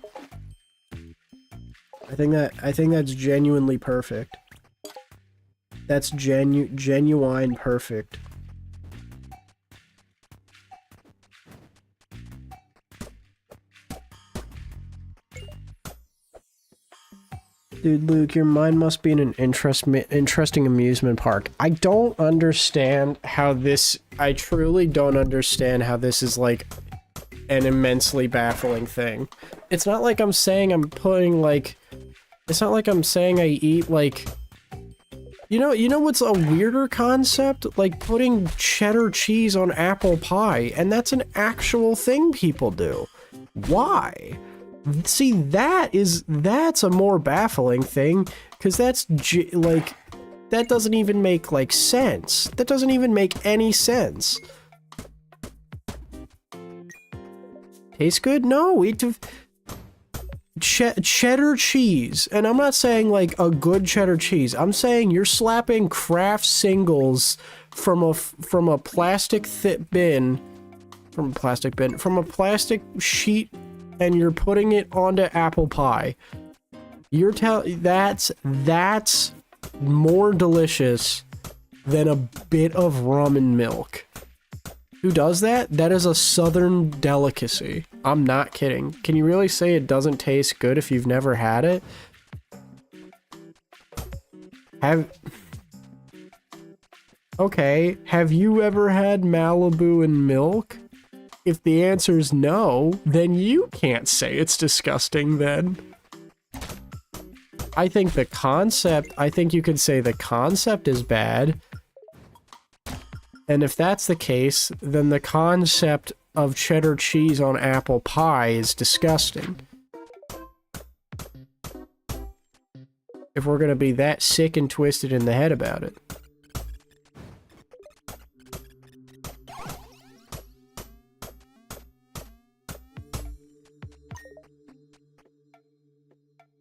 I think that's genuinely perfect. That's genuine perfect. Dude, Luke, your mind must be in an interesting amusement park. I don't understand how this... I truly don't understand how this is, like, an immensely baffling thing. It's not like I'm saying I'm putting, like... It's not like I'm saying I eat, like... You know what's a weirder concept? Like putting cheddar cheese on apple pie, and that's an actual thing people do. Why? See, that's a more baffling thing, because that's, like, that doesn't even make, like, sense. That doesn't even make any sense. Tastes good? No, cheddar cheese, and I'm not saying, like, a good cheddar cheese. I'm saying you're slapping Kraft singles from a plastic bin, from a plastic sheet, and you're putting it onto apple pie. You're that's more delicious than a bit of rum and milk. Who does that? That is a southern delicacy. I'm not kidding. Can you really say it doesn't taste good if you've never had it? Okay, have you ever had Malibu and milk? If the answer is no, then you can't say it's disgusting then. I think you could say the concept is bad. And if that's the case, then the concept of cheddar cheese on apple pie is disgusting. If we're gonna be that sick and twisted in the head about it.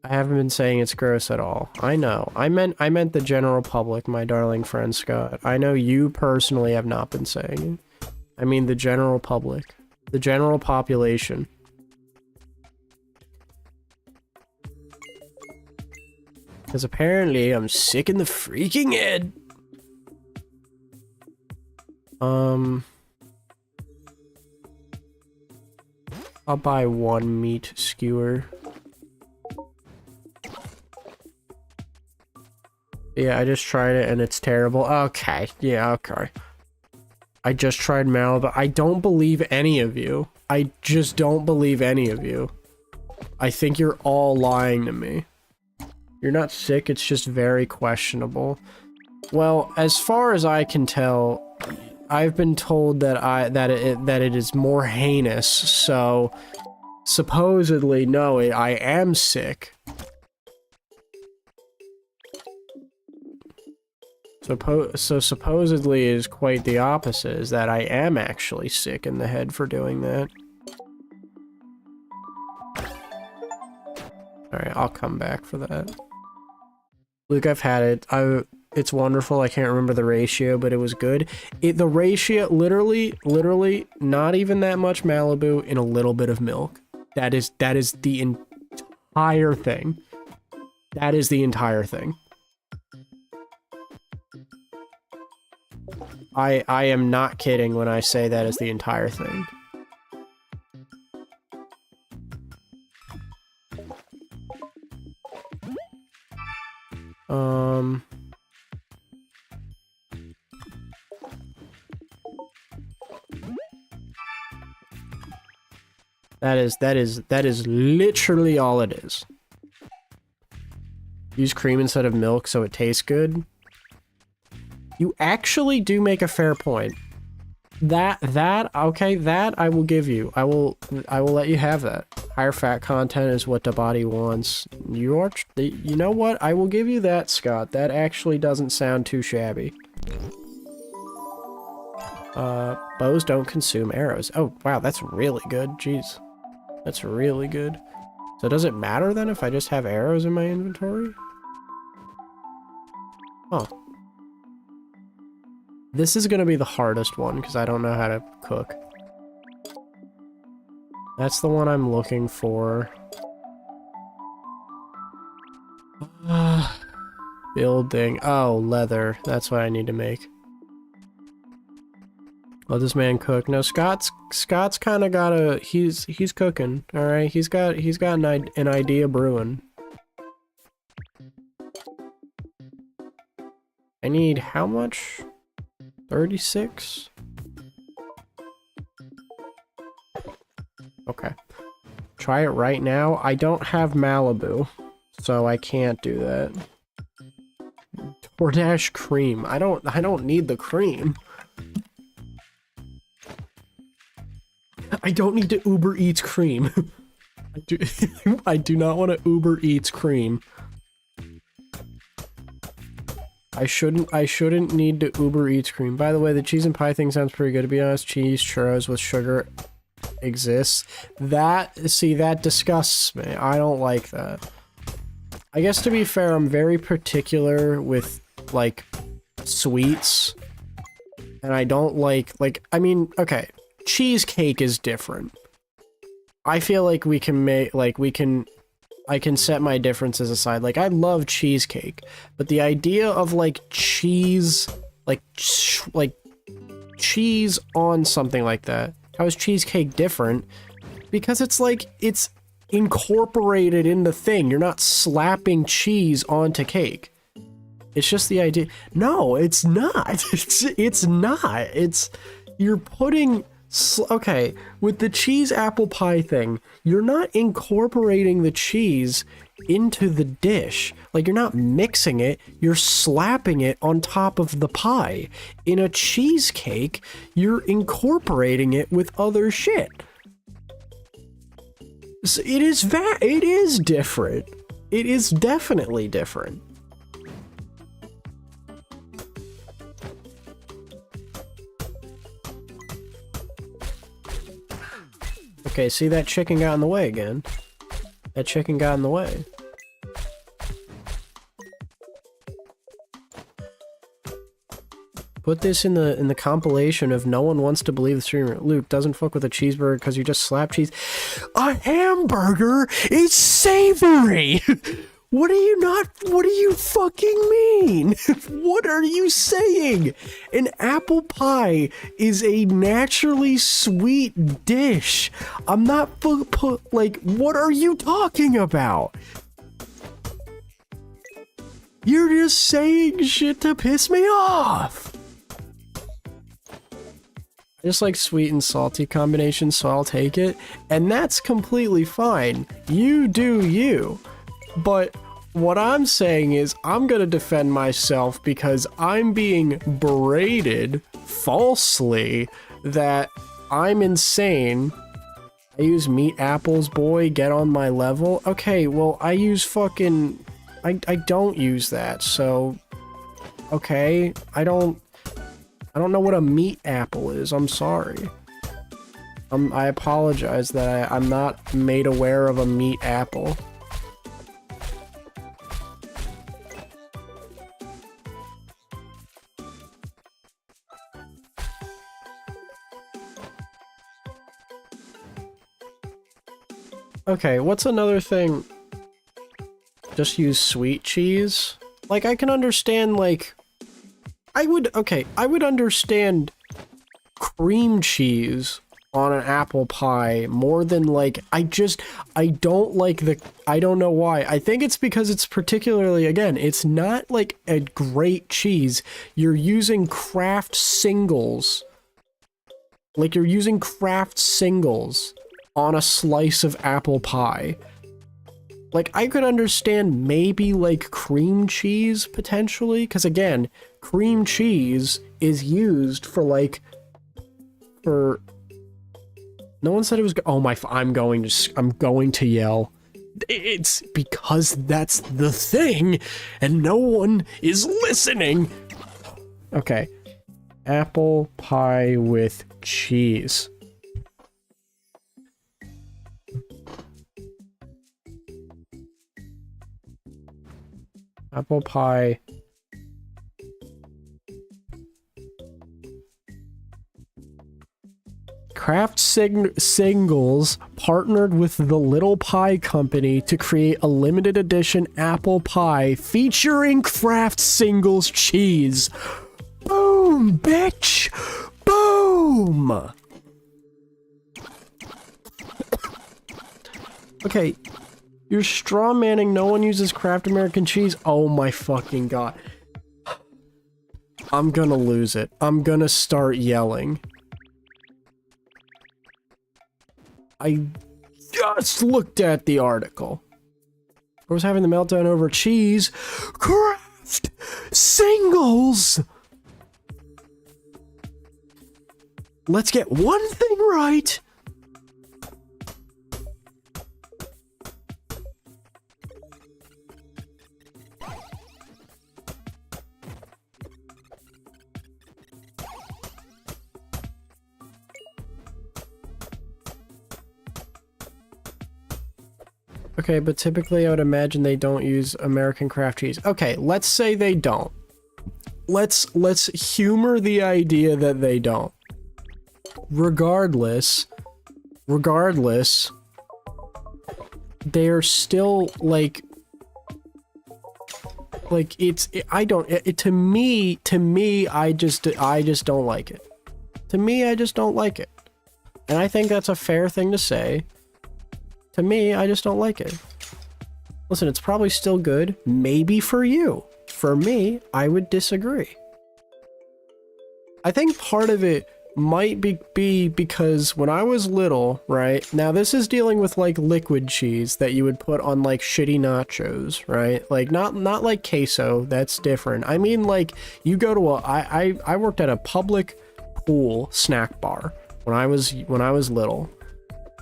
I haven't been saying it's gross at all. I know. I meant the general public, my darling friend Scott. I know you personally have not been saying it. I mean the general public. The general population. Because apparently I'm sick in the freaking head. I'll buy one meat skewer. Yeah, I just tried it and it's terrible. Okay, yeah, okay. I just tried Malibu. I don't believe any of you. I just don't believe any of you. I think you're all lying to me. You're not sick, it's just very questionable. Well, as far as I can tell, I've been told that it is more heinous, so supposedly, no, I am sick. So supposedly it is quite the opposite, is that I am actually sick in the head for doing that. Alright, I'll come back for that. Luke, I've had it. It's wonderful. I can't remember the ratio, but it was good. The ratio, literally, not even that much Malibu in a little bit of milk. That is the entire thing. That is the entire thing. I am not kidding when I say that is the entire thing. That is literally all it is. Use cream instead of milk so it tastes good. You actually do make a fair point. Okay, that I will give you. I will let you have that. Higher fat content is what the body wants. You know what? I will give you that, Scott. That actually doesn't sound too shabby. Bows don't consume arrows. Oh, wow, that's really good. Jeez. That's really good. So does it matter then if I just have arrows in my inventory? Huh. This is gonna be the hardest one because I don't know how to cook. That's the one I'm looking for. Building. Oh, leather. That's what I need to make. Let this man cook. No, Scott's kind of got a. He's cooking. All right. He's got an idea brewing. I need how much? 36? Okay. Try it right now. I don't have Malibu, so I can't do that. DoorDash cream. I don't need the cream. I don't need to Uber Eats cream. I do not want to Uber Eats cream. I shouldn't need to Uber Eats cream. By the way, the cheese and pie thing sounds pretty good, to be honest. Cheese, churros with sugar exists. That disgusts me. I don't like that. I guess to be fair, I'm very particular with, like, sweets. And I don't like, I mean, okay, cheesecake is different. I feel like we can make, like, I can set my differences aside. Like, I love cheesecake, but the idea of, like, cheese like cheese on something like that. How is cheesecake different? Because it's like, it's incorporated in the thing. You're not slapping cheese onto cake. It's just the idea. No, it's not. It's not. It's, you're putting, okay, with the cheese apple pie thing, you're not incorporating the cheese into the dish. Like, you're not mixing it, you're slapping it on top of the pie. In a cheesecake, you're incorporating it with other shit. So it is different. It is definitely different. Okay, see, that chicken got in the way again. That chicken got in the way. Put this in the compilation of no one wants to believe the streamer. Luke doesn't fuck with a cheeseburger because you just slap cheese. A hamburger is savory! What do you fucking mean? What are you saying? An apple pie is a naturally sweet dish. I'm not like, what are you talking about? You're just saying shit to piss me off. I just like sweet and salty combinations, so I'll take it. And that's completely fine. You do you. But what I'm saying is, I'm gonna defend myself because I'm being berated falsely that I'm insane. I use meat apples, boy, get on my level. Okay, well, I use fucking... I don't use that, so... Okay, I don't know what a meat apple is, I'm sorry. I apologize that I'm not made aware of a meat apple. Okay, what's another thing? Just use sweet cheese? Like, I can understand, like... I would understand cream cheese on an apple pie more than, like, I don't like the... I don't know why. I think it's because it's particularly, again, it's not, like, a great cheese. You're using Kraft singles. Like, you're using Kraft singles on a slice of apple pie. Like, I could understand maybe, like, cream cheese, potentially, because, again, cream cheese is used for, like, for... No one said it was... Oh my... I'm going to yell. It's because that's the thing, and no one is listening! Okay. Apple pie with cheese. Apple pie. Kraft Singles partnered with the Little Pie Company to create a limited edition apple pie featuring Kraft Singles cheese. Boom, bitch! Boom! Okay. You're straw manning no one uses Kraft American cheese? Oh my fucking god. I'm gonna lose it. I'm gonna start yelling. I just looked at the article. I was having the meltdown over cheese. Kraft Singles! Let's get one thing right. Okay, but typically I would imagine they don't use American craft cheese. Okay, let's say they don't. Let's humor the idea that they don't. Regardless, they're still like like, I don't, to me, I just don't like it. To me, I just don't like it. And I think that's a fair thing to say. To me, I just don't like it. Listen, it's probably still good, maybe for you. For me, I would disagree. I think part of it might be because when I was little, right? Now this is dealing with like liquid cheese that you would put on like shitty nachos, right? Like not like queso, that's different. I mean like you go to I worked at a public pool snack bar when I was little.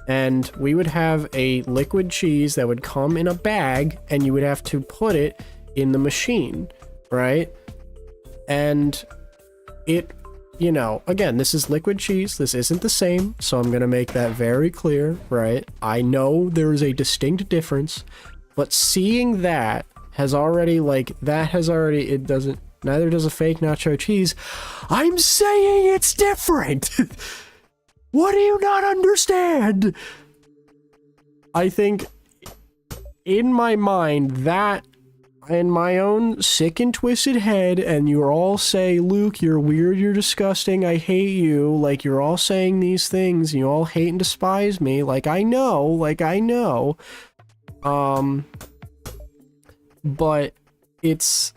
And we would have a liquid cheese that would come in a bag and you would have to put it in the machine, right? And it, you know, again, this is liquid cheese. This isn't the same, so I'm going to make that very clear, right? I know there is a distinct difference, but seeing that has already, like, it doesn't, neither does a fake nacho cheese. I'm saying it's different! What do you not understand? I think, in my mind, that, in my own sick and twisted head, and you all say, Luke, you're weird, you're disgusting, I hate you, like, you're all saying these things, and you all hate and despise me, like, I know, but it's,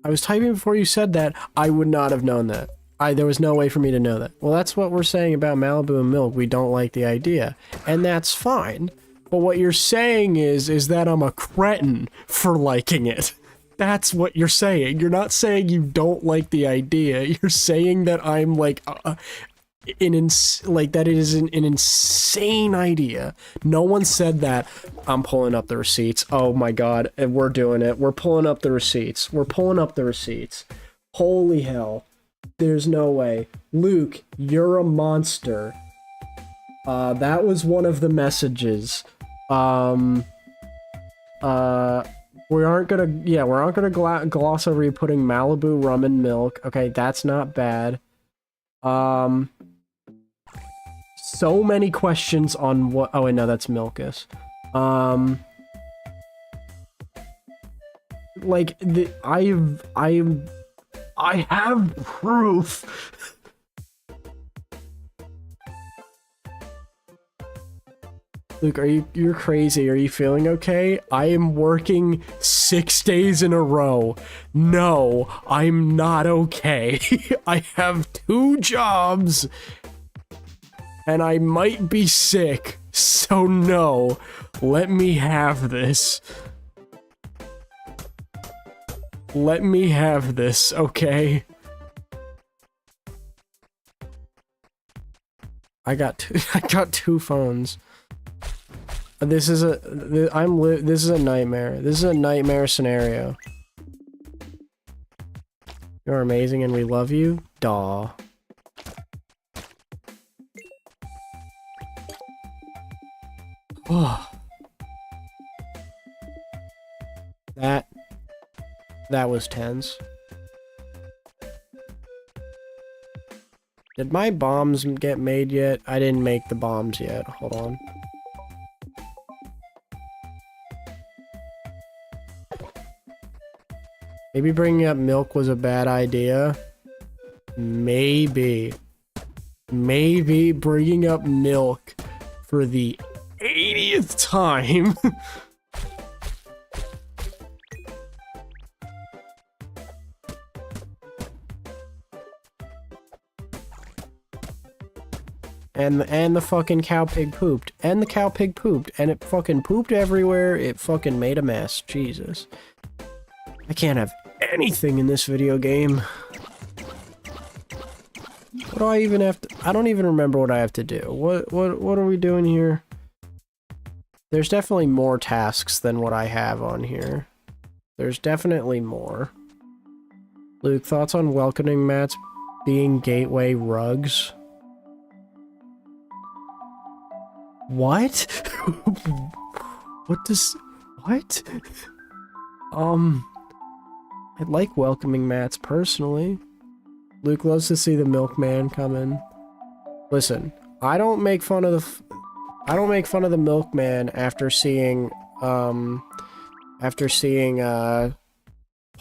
I was typing before you said that, I would not have known that. There was no way for me to know that. Well, that's what we're saying about Malibu and milk. We don't like the idea. And that's fine. But what you're saying is that I'm a cretin for liking it. That's what you're saying. You're not saying you don't like the idea. You're saying that I'm like, that it is an insane idea. No one said that. I'm pulling up the receipts. Oh my god. And we're doing it. We're pulling up the receipts. We're pulling up the receipts. Holy hell. There's no way. Luke, you're a monster. That was one of the messages. We aren't gonna gloss over you putting Malibu rum and milk. Okay, that's not bad. So many questions on what, oh wait, no, that's Milkus. Like, I have proof. Luke, you're crazy. Are you feeling okay? I am working 6 days in a row. No, I'm not okay. I have 2 jobs. And I might be sick. So no, let me have this. Let me have this, okay? I got 2 phones. This is a nightmare. This is a nightmare scenario. You're amazing and we love you. Daw. That was tense. Did my bombs get made yet? I didn't make the bombs yet. Hold on. Maybe bringing up milk was a bad idea. Maybe bringing up milk for the 80th time. And the fucking cow pig pooped. And the cow pig pooped. And it fucking pooped everywhere. It fucking made a mess. Jesus. I can't have anything in this video game. What do I even have to... I don't even remember what I have to do. What are we doing here? There's definitely more tasks than what I have on here. There's definitely more. Luke, thoughts on welcoming mats being gateway rugs? What? What? I like welcoming mats personally. Luke loves to see the milkman come in. Listen, I don't make fun of the milkman after seeing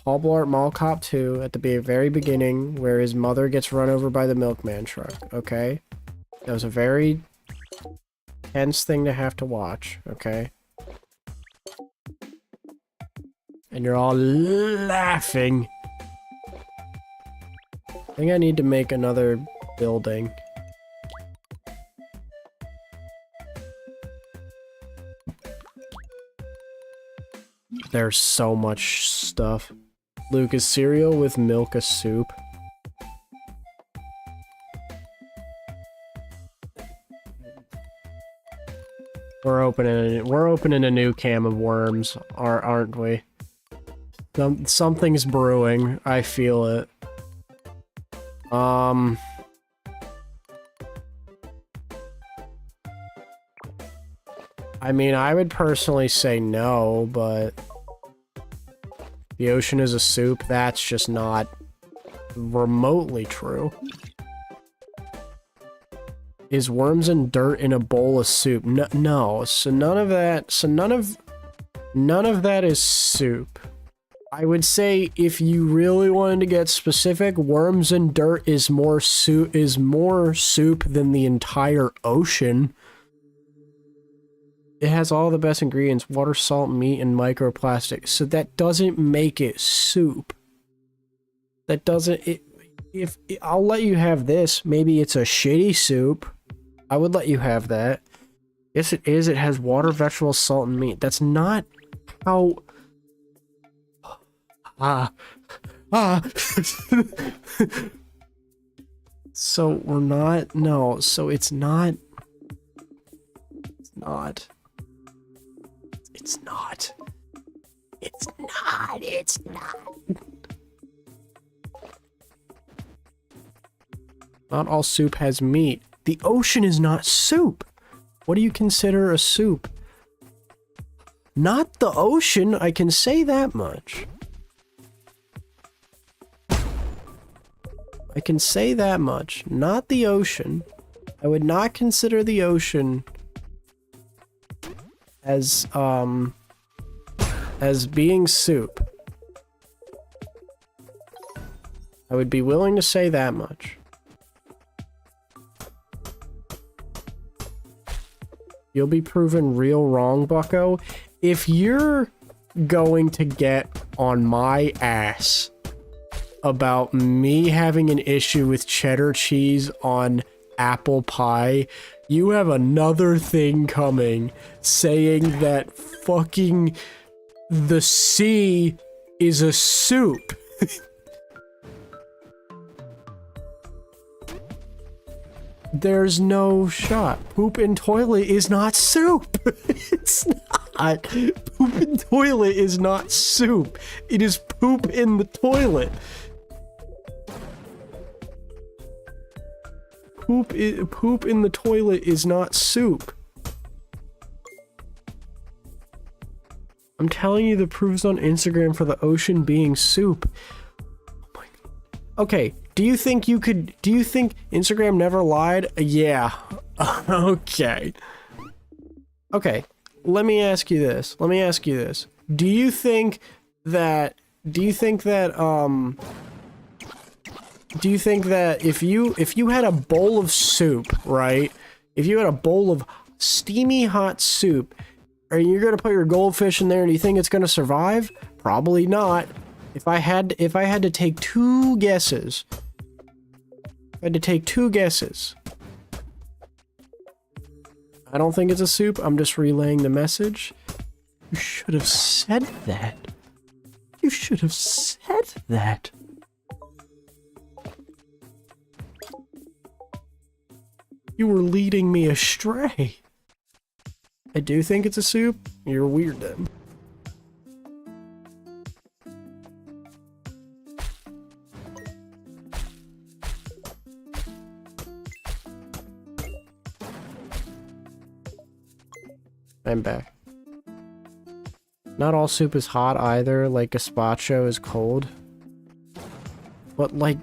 Paul Blart Mall Cop 2 at the very beginning, where his mother gets run over by the milkman truck, okay? That was a very tense thing to have to watch, okay? And you're all laughing. I think I need to make another building. There's so much stuff. Luke, is cereal with milk a soup? We're opening a new can of worms, aren't we? Something's brewing. I feel it. I mean, I would personally say no, but the ocean is a soup. That's just not remotely true. Is worms and dirt in a bowl of soup? No. So none of that. So none of that is soup. I would say if you really wanted to get specific, worms and dirt is more soup than the entire ocean. It has all the best ingredients: water, salt, meat, and microplastics. So that doesn't make it soup. That doesn't... I'll let you have this. Maybe it's a shitty soup. I would let you have that. Yes, it is. It has water, vegetables, salt, and meat. That's not how... So we're not... No, so it's not... It's not... It's not. It's not. It's not. Not all soup has meat. The ocean is not soup. What do you consider a soup? Not the ocean, I can say that much. I can say that much. Not the ocean. I would not consider the ocean as being soup. I would be willing to say that much. You'll be proven real wrong, bucko. If you're going to get on my ass about me having an issue with cheddar cheese on apple pie, you have another thing coming saying that fucking the sea is a soup. There's no shot. Poop in toilet is not soup. It's not. Poop in toilet is not soup. It is poop in the toilet. Poop in the toilet is not soup. I'm telling you the proofs on Instagram for the ocean being soup. Oh my God. Okay, do you think Instagram never lied? Yeah. Okay. Okay, let me ask you this. Do you think that if you had a bowl of soup, right? If you had a bowl of steamy hot soup, and you're gonna put your goldfish in there, and you think it's gonna survive? Probably not. If I had to take two guesses, I don't think it's a soup. I'm just relaying the message. You should have said that. You should have said that. You were leading me astray. I do think it's a soup. You're weird then. I'm back. Not all soup is hot either, like gazpacho is cold. But like...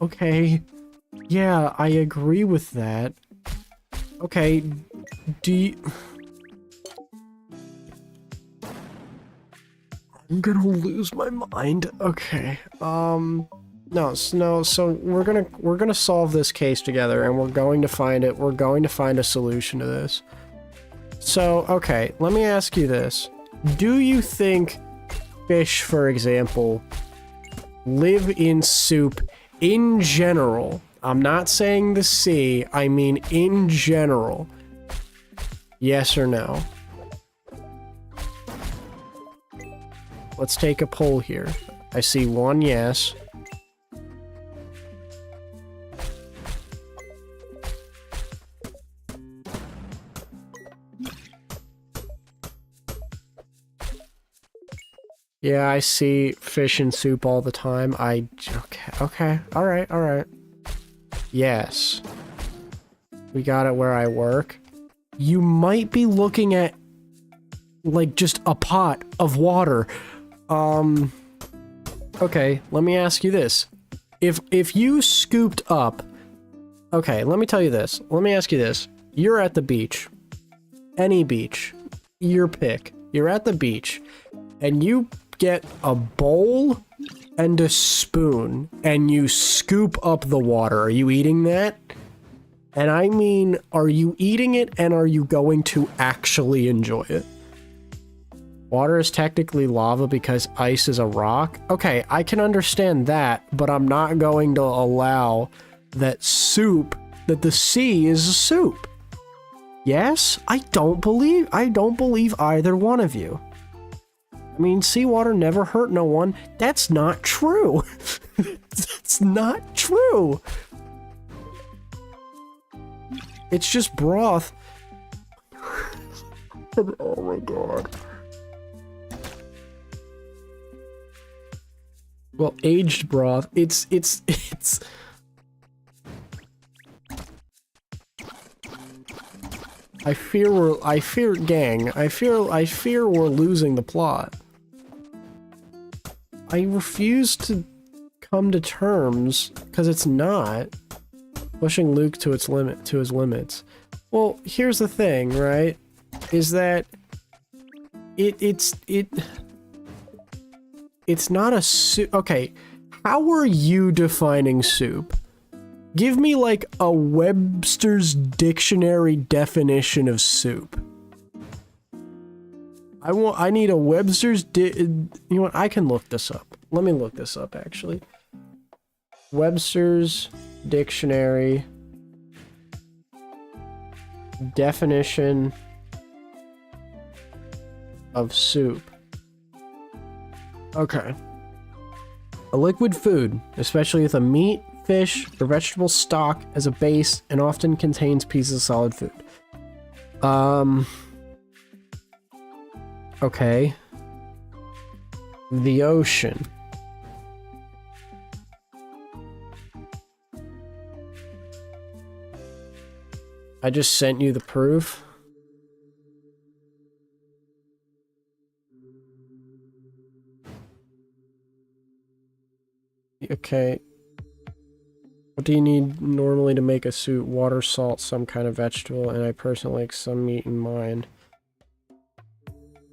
Okay. Yeah, I agree with that. Okay, I'm gonna lose my mind. Okay. No, so we're gonna solve this case together, and we're going to find it. We're going to find a solution to this. So, okay, let me ask you this. Do you think fish, for example, live in soup in general? I'm not saying the sea, I mean in general. Yes or no? Let's take a poll here. I see one yes. Yeah, I see fish in soup all the time. Okay, alright. Yes. We got it where I work. You might be looking at, like, just a pot of water. Okay, let me ask you this. If you scooped up... Okay, let me tell you this. Let me ask you this. You're at the beach. Any beach. Your pick. You're at the beach. And you get a bowl and a spoon, and you scoop up the water. Are you eating that? And I mean, are you eating it, and are you going to actually enjoy it? Water is technically lava because ice is a rock? Okay, I can understand that, but I'm not going to allow that the sea is a soup. Yes? I don't believe either one of you. I mean, seawater never hurt no one. That's not true. That's not true. It's just broth. Oh my god. Well, aged broth. It's I fear we're losing the plot. I refuse to come to terms because it's not pushing Luke to his limits. Well, here's the thing, right? Is that it's not a soup. Okay, how are you defining soup? Give me like a Webster's dictionary definition of soup. I need a Webster's you know what? I can look this up. Let me look this up actually. Webster's dictionary definition of soup. Okay. A liquid food, especially with a meat, fish, or vegetable stock as a base, and often contains pieces of solid food. Okay. The ocean. I just sent you the proof. Okay. What do you need normally to make a soup? Water, salt, some kind of vegetable, and I personally like some meat in mine.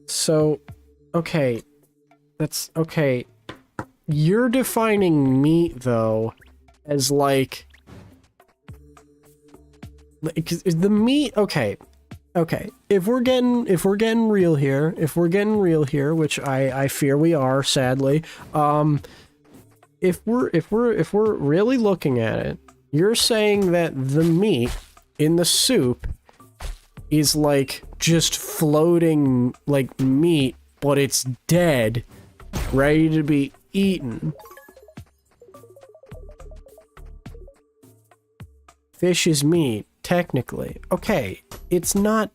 So, okay. That's okay. You're defining meat though as like the meat, okay. If we're getting real here, which I fear we are, sadly, if we're really looking at it, you're saying that the meat in the soup is like just floating like meat, but it's dead, ready to be eaten. Fish is meat, technically. Okay, it's not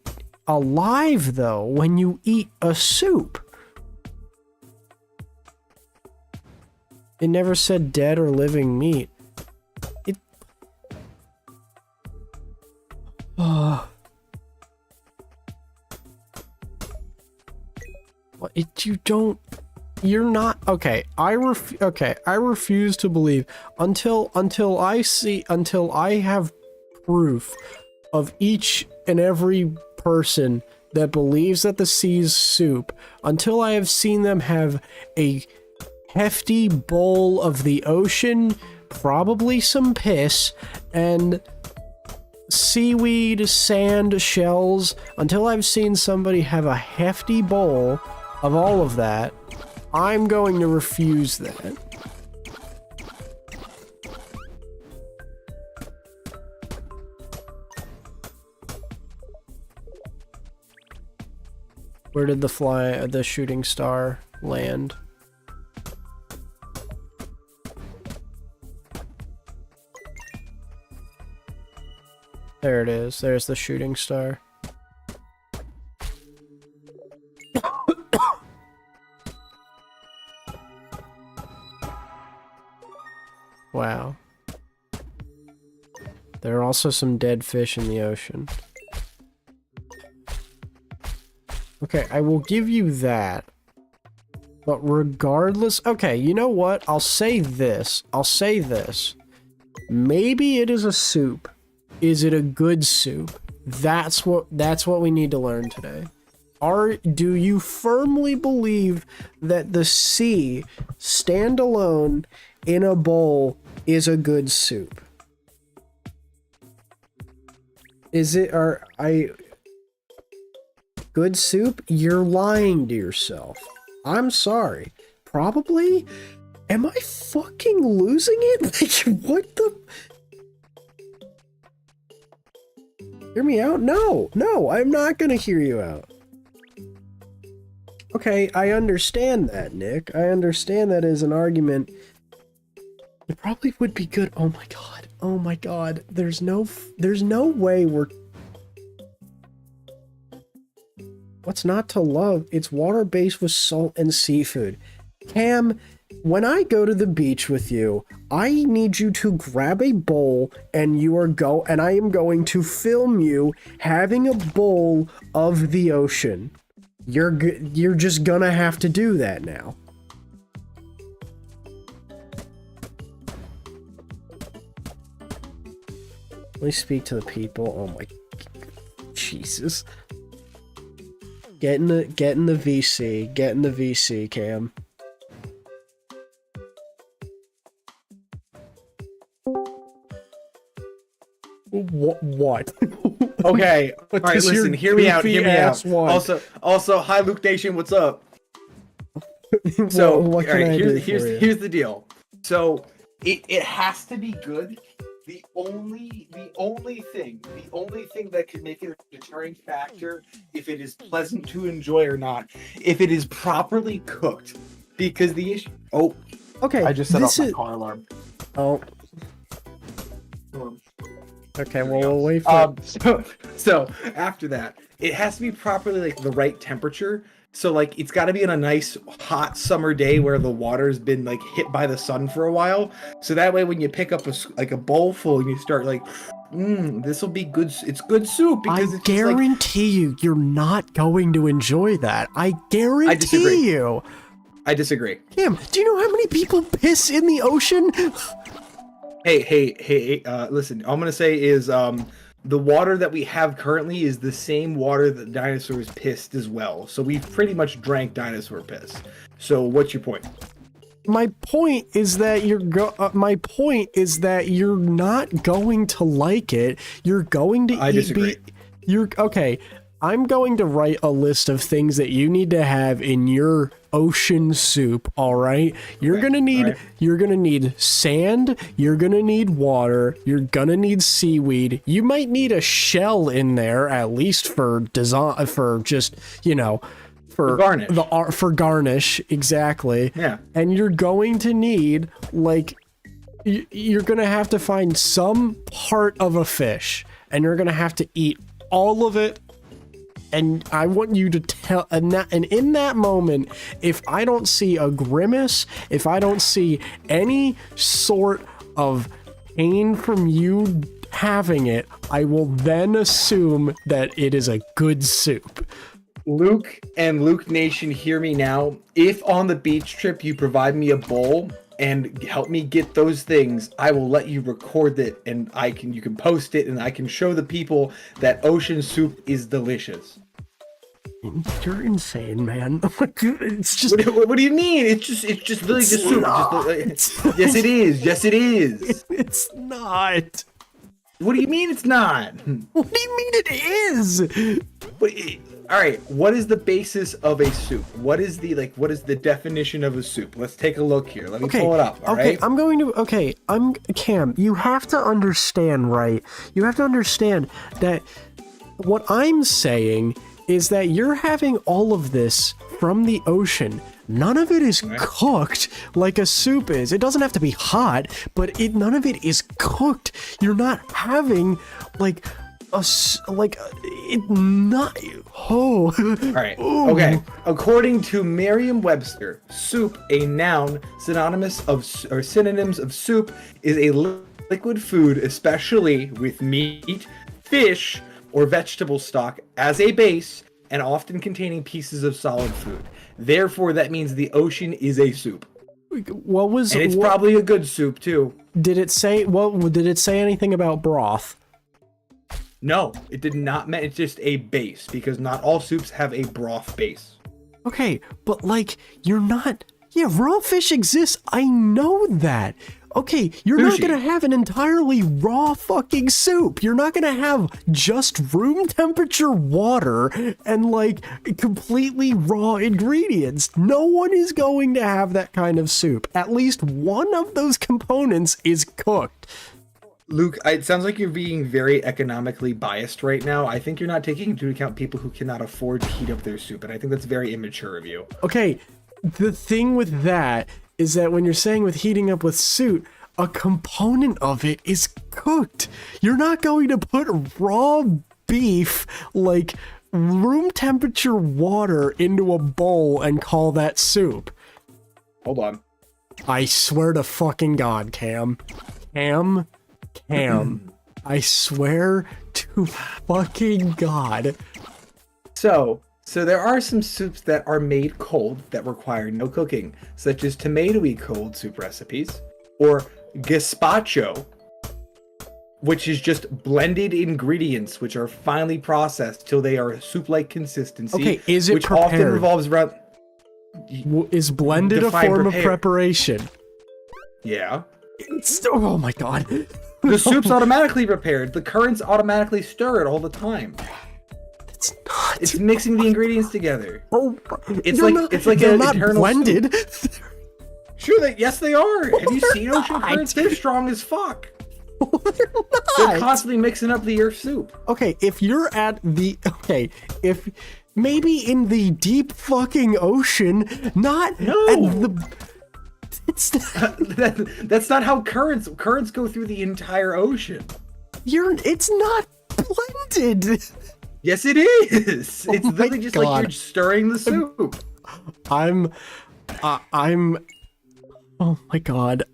alive though when you eat a soup. It never said dead or living meat. You're not, okay, I refuse to believe until I have proof of each and every person that believes that the sea's soup until I have seen them have a hefty bowl of the ocean, probably some piss, and seaweed, sand, shells. Until I've seen somebody have a hefty bowl of all of that, I'm going to refuse that. Where did the shooting star land? There it is. There's the shooting star. Wow. There are also some dead fish in the ocean. Okay, I will give you that. But regardless... Okay, you know what? I'll say this. Maybe it is a soup. Is it a good soup? That's what we need to learn today. Do you firmly believe that the sea, standalone in a bowl, is a good soup? Is it... Good soup? You're lying to yourself. I'm sorry. Probably? Am I fucking losing it? Like, what the... Hear me out? No, I'm not gonna hear you out. Okay, I understand that, Nick. I understand that as an argument. It probably would be good. Oh my god. There's no way we're... What's not to love? It's water-based with salt and seafood. Cam, when I go to the beach with you, I need you to grab a bowl and I am going to film you having a bowl of the ocean. You're just gonna have to do that now. Let me speak to the people. Oh my Jesus. Get in the VC. Get in the VC, Cam. What? Okay. All right, listen, hear me out. Also, hi Luke Nation, what's up? So, what can I do for you? Here's the deal. So, it has to be good. The only thing that can make it a deterring factor if it is pleasant to enjoy or not, if it is properly cooked. Because the issue... Oh, okay. I just set off my car alarm. Oh. Okay, well, we'll wait for... So, after that, it has to be properly, like, the right temperature. So, like, it's got to be on a nice, hot summer day where the water's been, like, hit by the sun for a while. So that way, when you pick up, a bowl full and you start, like, this will be good. It's good soup. Because I guarantee you, you're not going to enjoy that. I guarantee you. I disagree. Cam, do you know how many people piss in the ocean? Hey, listen, all I'm gonna say is, the water that we have currently is the same water that dinosaurs pissed as well. So we've pretty much drank dinosaur piss. So what's your point? My point is that you're not going to like it. You're going to I disagree. Okay. I'm going to write a list of things that you need to have in your ocean soup, all right? You're going to need sand, you're going to need water, you're going to need seaweed. You might need a shell in there at least for design, for just, for garnish. For garnish, exactly. Yeah. And you're going to need you're going to have to find some part of a fish and you're going to have to eat all of it. And I want you to tell, and in that moment, if I don't see a grimace, if I don't see any sort of pain from you having it, I will then assume that it is a good soup. Luke and Luke Nation, hear me now. If on the beach trip you provide me a bowl and help me get those things, I will let you record it and you can post it and I can show the people that ocean soup is delicious. You're insane, man. It's just. What do you mean? It's just literally just soup. Yes, it is. Yes, it is. It's not. What do you mean it's not? What do you mean it is? All right. What is the basis of a soup? What is the definition of a soup? Let's take a look here. Let me pull it up. All right. I'm going to. Okay, I'm Cam. You have to understand, right? You have to understand that what I'm saying is that you're having all of this from the ocean. None of it is cooked like a soup is. It doesn't have to be hot, but none of it is cooked. You're not having like it not. Oh. All right. Okay. According to Merriam-Webster, soup, a noun synonymous or synonyms of soup, is a liquid food, especially with meat, fish, or vegetable stock as a base, and often containing pieces of solid food. Therefore, that means the ocean is a soup. What was? And it's probably a good soup too. Did it say? Did it say anything about broth? No, it did not. It's just a base, because not all soups have a broth base. Okay, but like you're not. Yeah, raw fish exists. I know that. Okay, you're not gonna have an entirely raw fucking soup. You're not gonna have just room temperature water and like completely raw ingredients. No one is going to have that kind of soup. At least one of those components is cooked. Luke, it sounds like you're being very economically biased right now. I think you're not taking into account people who cannot afford to heat up their soup, and I think that's very immature of you. Okay, the thing with that is that when you're saying with heating up with soup, a component of it is cooked. You're not going to put raw beef, like room temperature water, into a bowl and call that soup. Hold on. I swear to fucking God, Cam. Cam. I swear to fucking God. So there are some soups that are made cold that require no cooking, such as tomatoey cold soup recipes, or gazpacho, which is just blended ingredients which are finely processed till they are a soup-like consistency. Okay, is it which prepared? Often revolves around. Is blended a form of preparation? Yeah. Oh my God. The soup's automatically prepared. The currents automatically stir it all the time. It's not. It's mixing the ingredients together. Oh, it's like they're an not internal blended. Sure, yes they are. Have you seen ocean currents? They're strong as fuck. They're not. They're constantly mixing up the earth soup. Okay, if you're at the if maybe in the deep fucking ocean, not at the. It's that's not how currents go through the entire ocean. It's not blended. Yes, it is. It's literally just God. like you're stirring the soup. I'm. Oh my God.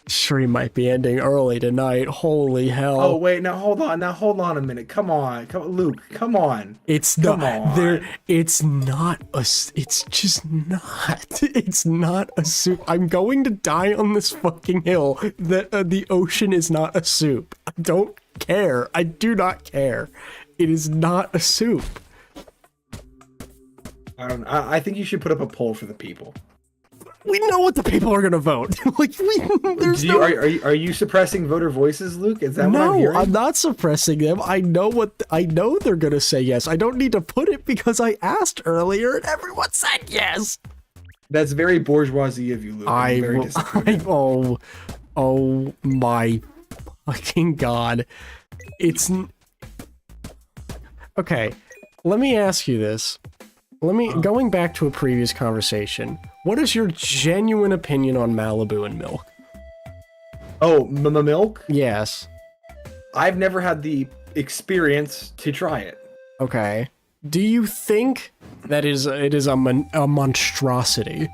Stream might be ending early tonight. Holy hell. Oh wait, now hold on a minute. Come on, Luke, come on. It's not there. It's not a. It's just not. It's not a soup. I'm going to die on this fucking hill that the ocean is not a soup. I don't care. I do not care. It is not a soup. I think you should put up a poll for the people. We know what the people are gonna vote. Like are you suppressing voter voices, Luke? Is that what I'm hearing? No, I'm not suppressing them. I know they're gonna say yes. I don't need to put it because I asked earlier and everyone said yes. That's very bourgeoisie of you, Luke. Oh my fucking God. Okay, let me ask you this. Going back to a previous conversation, what is your genuine opinion on Malibu and milk? Oh, milk? Yes. I've never had the experience to try it. Okay. Do you think that it is a monstrosity?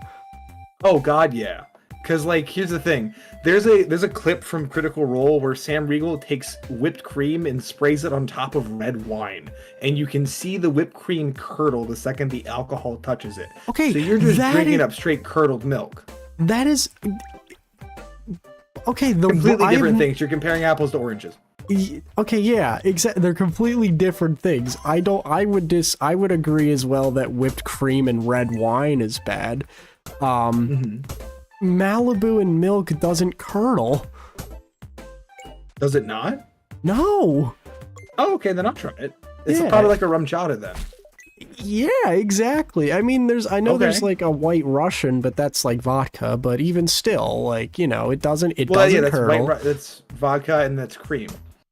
Oh God, yeah. Because like, here's the thing. There's a clip from Critical Role where Sam Riegel takes whipped cream and sprays it on top of red wine, and you can see the whipped cream curdle the second the alcohol touches it. Okay, so you're just drinking up straight curdled milk. That is okay. Completely different things. You're comparing apples to oranges. Okay, yeah, exactly. They're completely different things. I would agree as well that whipped cream and red wine is bad. Malibu and milk doesn't curdle. Does it not? No. Oh, okay, then I'll try it. It's Yeah. probably like a rum chowder then. Yeah, exactly. I mean, I know there's Okay. like a white Russian, but that's like vodka. But even still, like, you know, it doesn't Well, yeah, curdle. that's vodka and that's cream.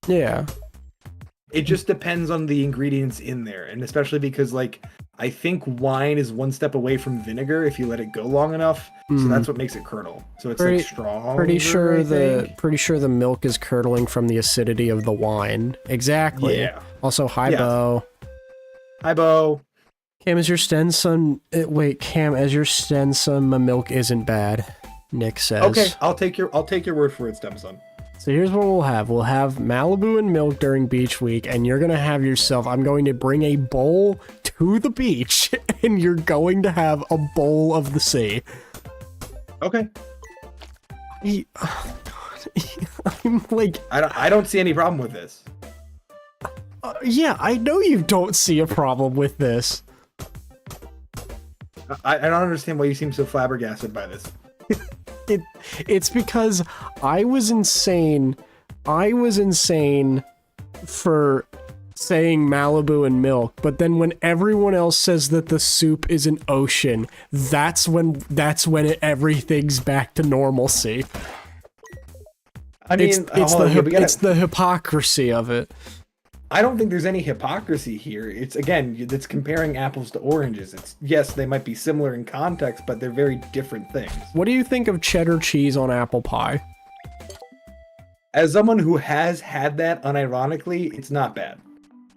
Yeah. It just depends on the ingredients in there, and especially because like I think wine is one step away from vinegar if you let it go long enough. So that's what makes it curdle. So it's like strong. Pretty sure the milk is curdling from the acidity of the wine. Exactly. Yeah. Also, hi, Yeah. Bo. Hi, Bo. Cam, as your Stenson... wait, Cam, as your Stenson, my milk isn't bad, Nick says. Okay, I'll take your word for it, Stem Son. So here's what we'll have. We'll have Malibu and milk during beach week, and you're going to have yourself... I'm going to bring a bowl to the beach, and you're going to have a bowl of the sea. Okay. I'm like... I don't see any problem with this. yeah, I know you don't see a problem with this. I don't understand why you seem so flabbergasted by this. It's because I was insane. I was insane for saying Malibu and milk, but then when everyone else says that the soup is an ocean, that's when everything's back to normalcy. I mean, It's the hypocrisy of it. I don't think there's any hypocrisy here. It's comparing apples to oranges. Yes, they might be similar in context, but they're very different things. What do you think of cheddar cheese on apple pie? As someone who has had that unironically, it's not bad.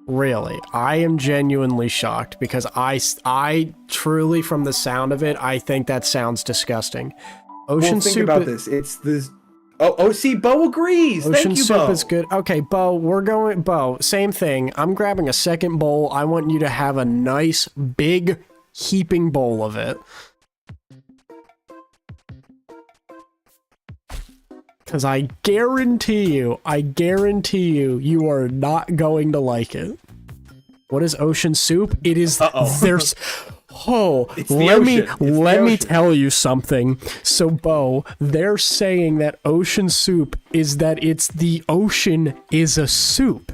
Really, I am genuinely shocked because I truly, from the sound of it, I think that sounds disgusting. Ocean Think soup. about this. It's this. Oh, see, Bo agrees. Ocean Thank you, soup Bo. is good. Okay, Bo, same thing. I'm grabbing a second bowl. I want you to have a nice, big, heaping bowl of it. Because I guarantee you, you are not going to like it. What is ocean soup? It is, there's... Oh, It's the ocean. let me tell you something. So, Bo, they're saying that ocean soup is that it's the ocean is a soup.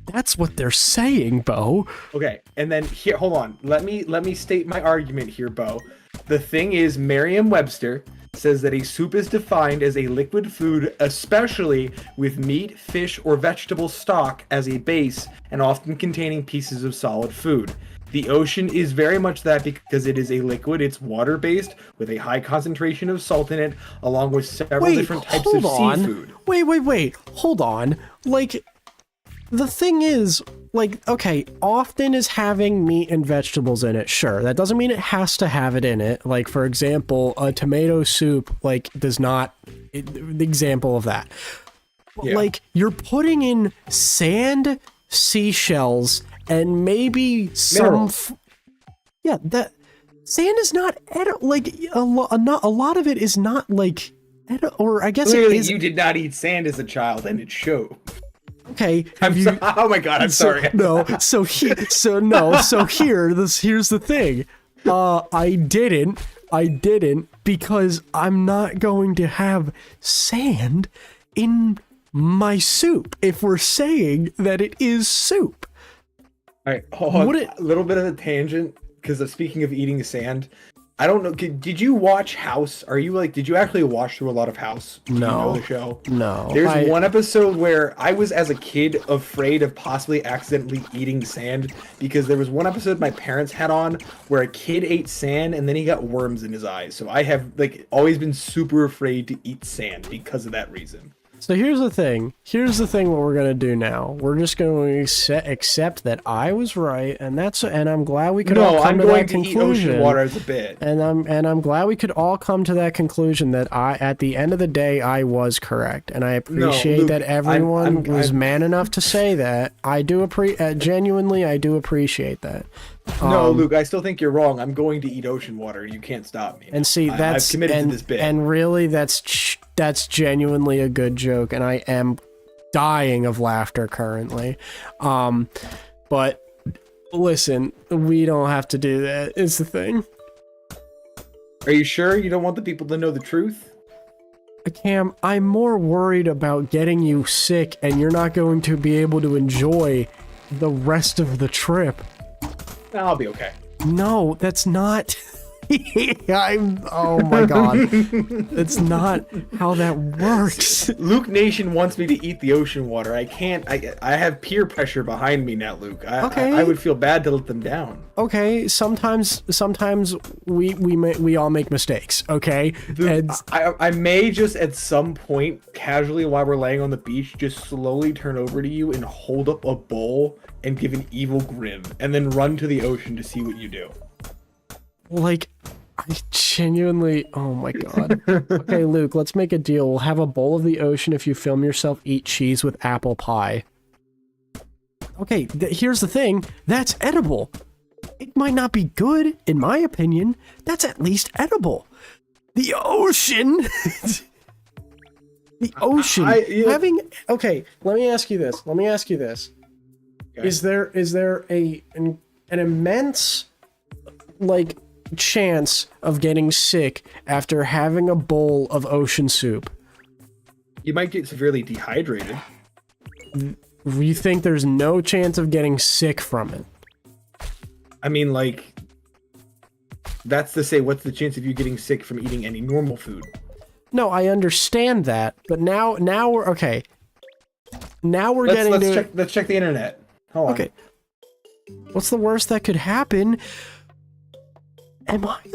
That's what they're saying, Bo. Okay, and then here, hold on. Let me state my argument here, Bo. The thing is, Merriam-Webster says that a soup is defined as a liquid food, especially with meat, fish, or vegetable stock as a base, and often containing pieces of solid food. The ocean is very much that because it is a liquid. It's water-based with a high concentration of salt in it, along with several different types of seafood. Wait. Hold on. Like, the thing is, like, okay, often is having meat and vegetables in it. Sure, that doesn't mean it has to have it in it. Like, for example, a tomato soup, like, does not... the example of that. Yeah. Like, you're putting in sand, seashells, and maybe some... yeah, that... Sand is not... like, a lot of it is not, like... or I guess Clearly, it is... you did not eat sand as a child, and it showed. Okay, Oh my god, I'm sorry. So here's the thing. I didn't because I'm not going to have sand in my soup if we're saying that it is soup. All right, hold on. A little bit of a tangent, because speaking of eating sand, I don't know. Did you watch House? Did you actually watch through a lot of House? Do you know the show? No. There's one episode where I was, as a kid, afraid of possibly accidentally eating sand, because there was one episode my parents had on where a kid ate sand and then he got worms in his eyes. So I have, always been super afraid to eat sand because of that reason. So here's the thing. What we're gonna do now. We're just going to accept that I was right, and I'm glad we could all come to that conclusion. No, I'm going to eat ocean water as a bit. And I'm glad we could all come to that conclusion that at the end of the day, I was correct, and I appreciate Luke, that everyone was man enough to say that. I do genuinely, I do appreciate that. No, Luke, I still think you're wrong. I'm going to eat ocean water. You can't stop me. And see, I've committed to this bit. And really, that's genuinely a good joke, and I am dying of laughter currently. But listen, we don't have to do that, is the thing. Are you sure you don't want the people to know the truth? Cam, I'm more worried about getting you sick and you're not going to be able to enjoy the rest of the trip. I'll be okay. No, that's not... oh my god. That's not how that works. Luke Nation wants me to eat the ocean water. I can't. I have peer pressure behind me now, Luke. I would feel bad to let them down. Okay, sometimes we all make mistakes, okay? Dude, I may just at some point, casually while we're laying on the beach, just slowly turn over to you and hold up a bowl and give an evil grin, and then run to the ocean to see what you do. Like, I genuinely... Oh my god. Okay, Luke, let's make a deal. We'll have a bowl of the ocean if you film yourself eat cheese with apple pie. Okay, here's the thing. That's edible. It might not be good, in my opinion. That's at least edible. The ocean... the ocean. Having... Okay, let me ask you this. Okay. Is there an immense, like... chance of getting sick after having a bowl of ocean soup? You might get severely dehydrated. You think there's no chance of getting sick from it? I mean, like, that's to say, what's the chance of you getting sick from eating any normal food? No, I understand that, but now we're okay. Now we're let's check the internet. Hold on. Okay. What's the worst that could happen? What is,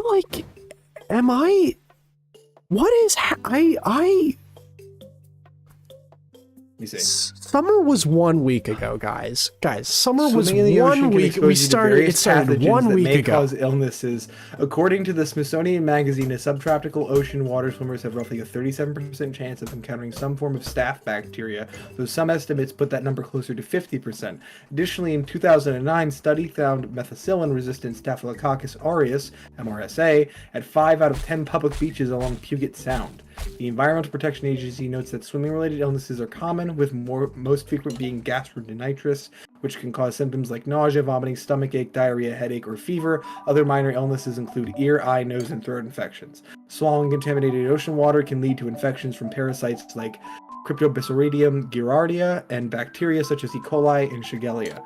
Let me see. Summer was 1 week ago, guys. Summer was 1 week. It started 1 week ago. Cause illnesses. According to the Smithsonian Magazine, subtropical ocean water swimmers have roughly a 37% chance of encountering some form of staph bacteria, though some estimates put that number closer to 50%. Additionally, in 2009, study found methicillin-resistant Staphylococcus aureus, MRSA, at 5 out of 10 public beaches along Puget Sound. The Environmental Protection Agency notes that swimming-related illnesses are common, with most frequent being gastroenteritis, which can cause symptoms like nausea, vomiting, stomachache, diarrhea, headache, or fever. Other minor illnesses include ear, eye, nose, and throat infections. Swallowing contaminated ocean water can lead to infections from parasites like Cryptobacterium giardia and bacteria such as E. coli and Shigella.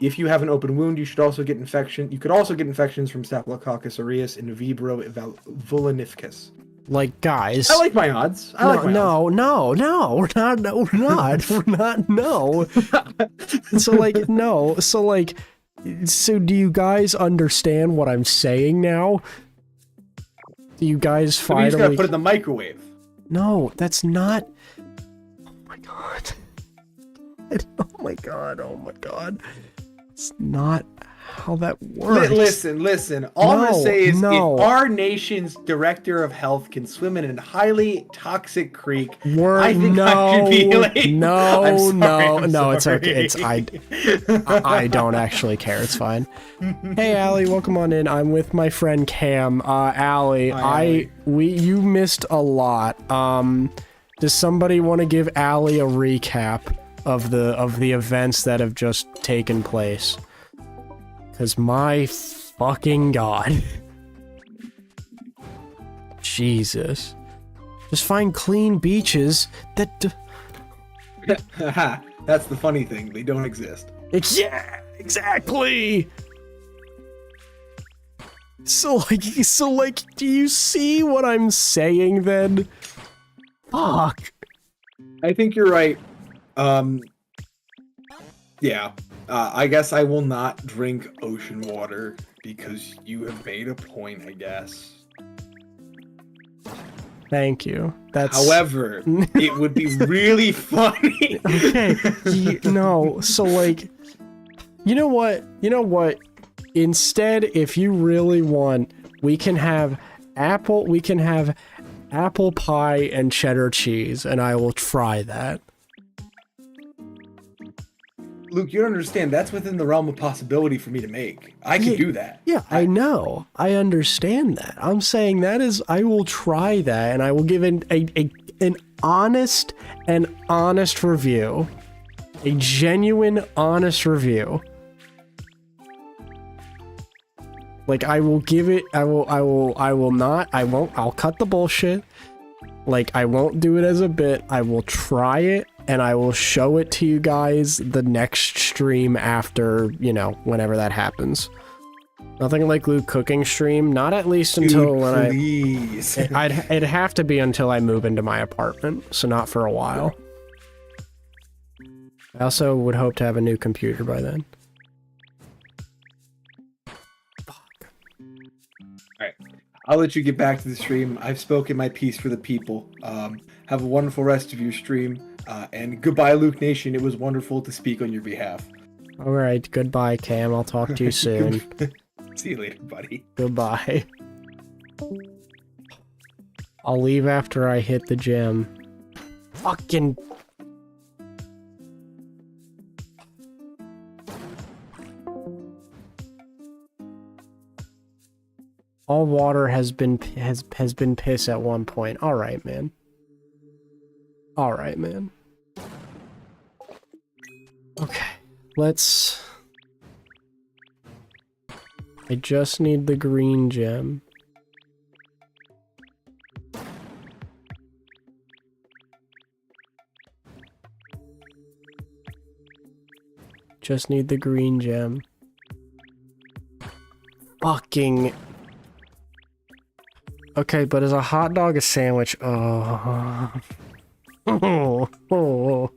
If you have an open wound, you could also get infections from Staphylococcus aureus and Vibrio vulnificus. Like, guys, I like my odds. No, we're not. No. So do you guys understand what I'm saying now? Do you guys finally... You just gotta put it in the microwave. No, that's not... Oh my god. Oh my god. It's not how that works. Listen. All I'm gonna say is if our nation's director of health can swim in a highly toxic creek, I think I should be like... It's okay. I don't actually care. It's fine. Hey, Allie, welcome on in. I'm with my friend Cam. Allie, you missed a lot. Does somebody want to give Allie a recap of the events that have just taken place? Because my fucking god. Jesus. Just find clean beaches that... That's the funny thing. They don't exist. Yeah, exactly! So like, do you see what I'm saying then? Fuck. I think you're right. Yeah. I guess I will not drink ocean water because you have made a point, I guess. Thank you. However, it would be really funny. Okay. No, so like, you know what? Instead, if you really want, we can have apple pie and cheddar cheese, and I will try that. Luke, you don't understand. That's within the realm of possibility for me to make. I can do that. Yeah, I know. I understand that. I'm saying that is, I will try that, and I will give an honest review. A genuine, honest review. Like, I will give it, I'll cut the bullshit. Like, I won't do it as a bit. I will try it, and I will show it to you guys the next stream after, you know, whenever that happens. Nothing like Luke cooking stream, not at least until it'd have to be until I move into my apartment, so not for a while. I also would hope to have a new computer by then. Alright, I'll let you get back to the stream. I've spoken my piece for the people. Have a wonderful rest of your stream. And goodbye, Luke Nation. It was wonderful to speak on your behalf. Alright, goodbye, Cam. I'll talk to you soon. See you later, buddy. Goodbye. I'll leave after I hit the gym. Fucking... All water has been piss at one point. All right, man. All right, man. Okay, let's... I just need the green gem. Just need the green gem. Fucking... Okay, but is a hot dog a sandwich? Oh. Oh.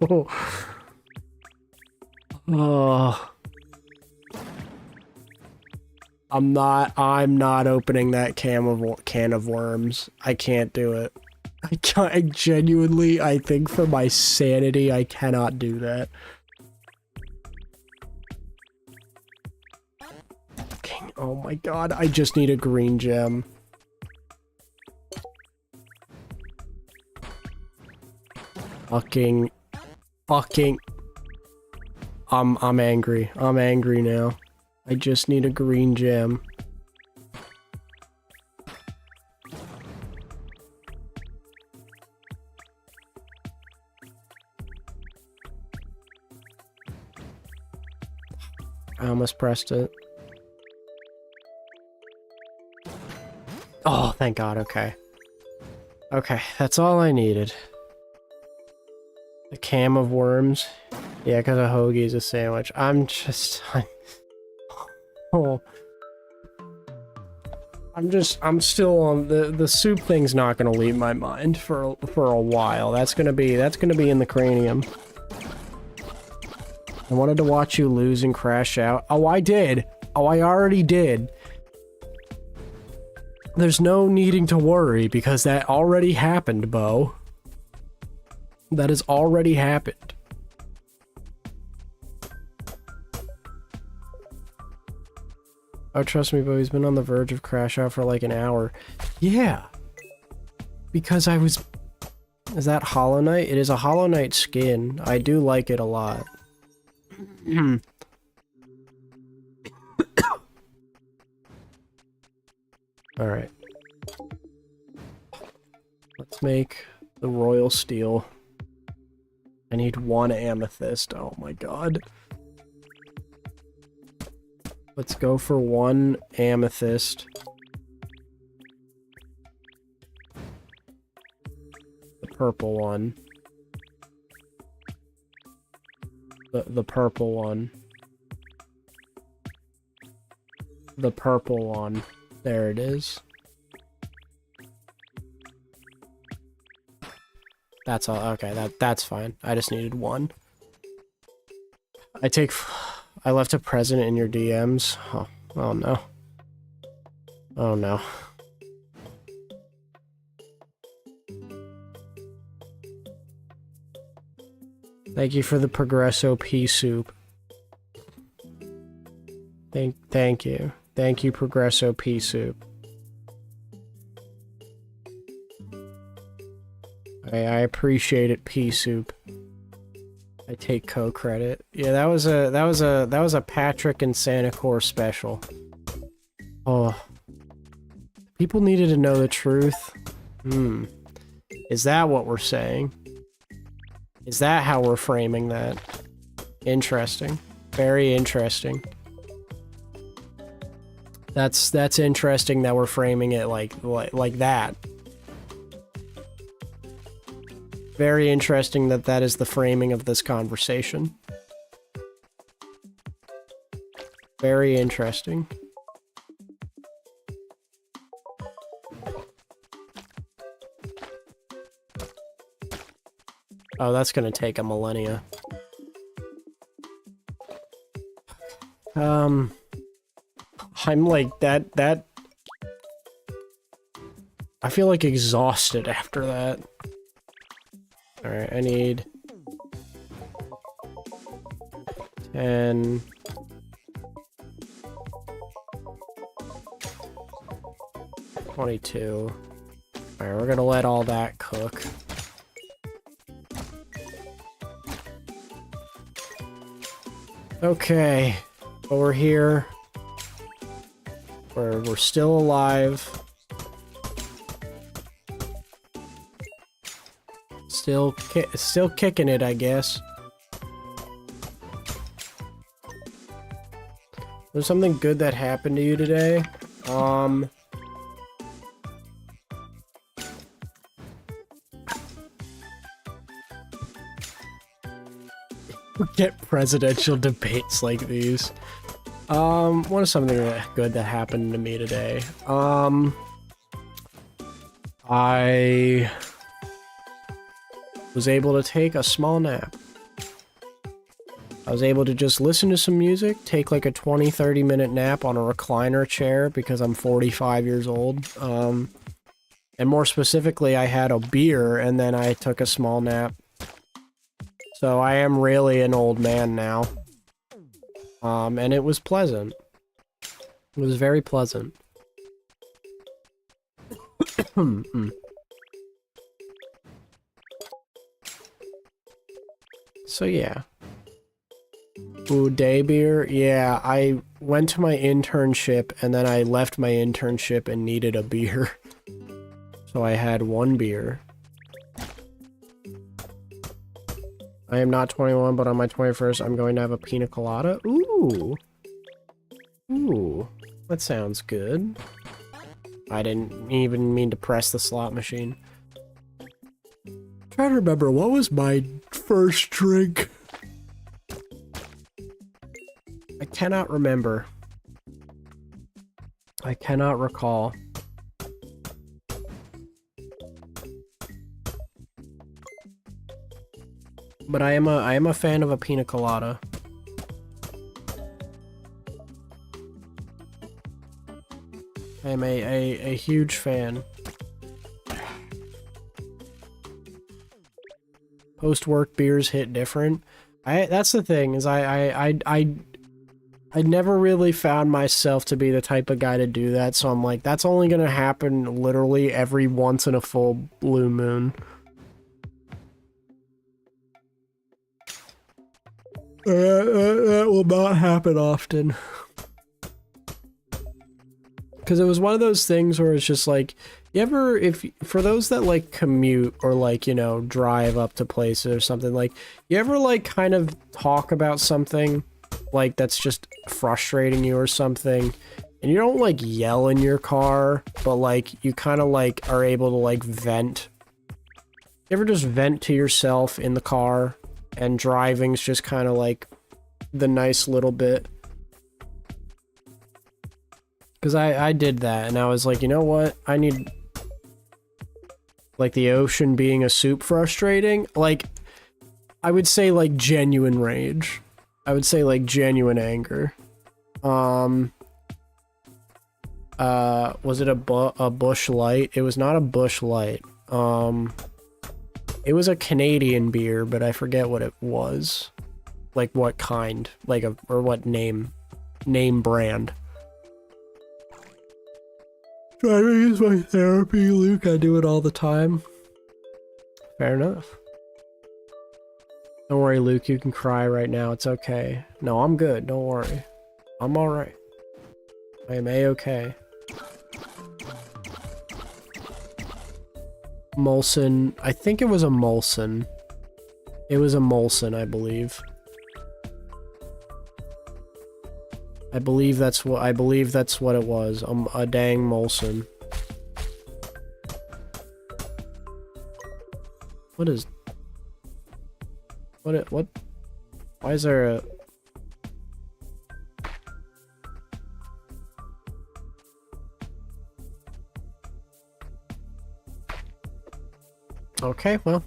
I'm not opening that can of worms. I can't do it. I genuinely, I think for my sanity, I cannot do that. Fucking, oh my god, I just need a green gem. Fucking. I'm angry. I'm angry now. I just need a green gem. I almost pressed it. Oh, thank God, okay. Okay, that's all I needed. A cam of worms. Yeah, because a hoagie is a sandwich. I'm still on the soup thing's not gonna leave my mind for a while. That's gonna be in the cranium. I wanted to watch you lose and crash out. Oh, I did. Oh, I already did. There's no needing to worry because that already happened, Bo. That has already happened. Oh, trust me, Bo, he's been on the verge of crash out for like an hour. Yeah. Because I was... Is that Hollow Knight? It is a Hollow Knight skin. I do like it a lot. Alright. Let's make the Royal Steel. I need one amethyst. Oh my god. Let's go for one amethyst. The purple one. The purple one. The purple one. There it is. That's all. Okay, that's fine. I just needed one. I left a present in your DMs. Oh no. Oh no. Thank you for the Progresso pea soup. Thank you. Thank you, Progresso pea soup. I appreciate it, pea soup. I take co-credit. Yeah, that was a Patrick and Santa Core special. Oh. People needed to know the truth. Is that what we're saying? Is that how we're framing that? Interesting. Very interesting. That's interesting that we're framing it like that. Very interesting that that is the framing of this conversation. Very interesting. Oh, that's gonna take a millennia. I'm like that. I feel like exhausted after that. Alright, I need 10. $22. Alright, we're gonna let all that cook. Okay, but we're here. We're still alive. Still kicking it, I guess. There's something good that happened to you today. Get presidential debates like these. What is something good that happened to me today? I was able to take a small nap. I was able to just listen to some music, take like a 20-30 minute nap on a recliner chair because I'm 45 years old. And more specifically, I had a beer and then I took a small nap. So I am really an old man now. And it was pleasant. It was very pleasant. So yeah. Ooh, day beer? Yeah, I went to my internship and then I left my internship and needed a beer. So I had one beer. I am not 21, but on my 21st, I'm going to have a pina colada. Ooh. Ooh. That sounds good. I didn't even mean to press the slot machine. Trying to remember, what was my first drink? I cannot remember. I cannot recall. But I am a fan of a pina colada. I am a huge fan. Post-work beers hit different. That's the thing, is I never really found myself to be the type of guy to do that, so I'm like, that's only gonna happen literally every once in a full blue moon. That will not happen often. Because it was one of those things where it's just like, you ever, for those that like commute or like, you know, drive up to places or something, like, you ever like kind of talk about something like that's just frustrating you or something, and you don't like yell in your car, but like you kind of like are able to like vent. You ever just vent to yourself in the car? And driving's just kind of like the nice little bit. Because I did that, and I was like, you know what? I need... Like, the ocean being a soup frustrating? Like, I would say, like, genuine rage. I would say, like, genuine anger. Was it a Busch Light? It was not a Busch Light. It was a Canadian beer, but I forget what it was. Like what kind, like or what name brand. Trying to use my therapy, Luke. I do it all the time. Fair enough. Don't worry, Luke. You can cry right now. It's okay. No, I'm good. Don't worry. I'm alright. I am A-okay. Molson. I think it was a Molson. It was a Molson, I believe. I believe that's what it was. A dang Molson. What is... What? Why is there a... Okay, well.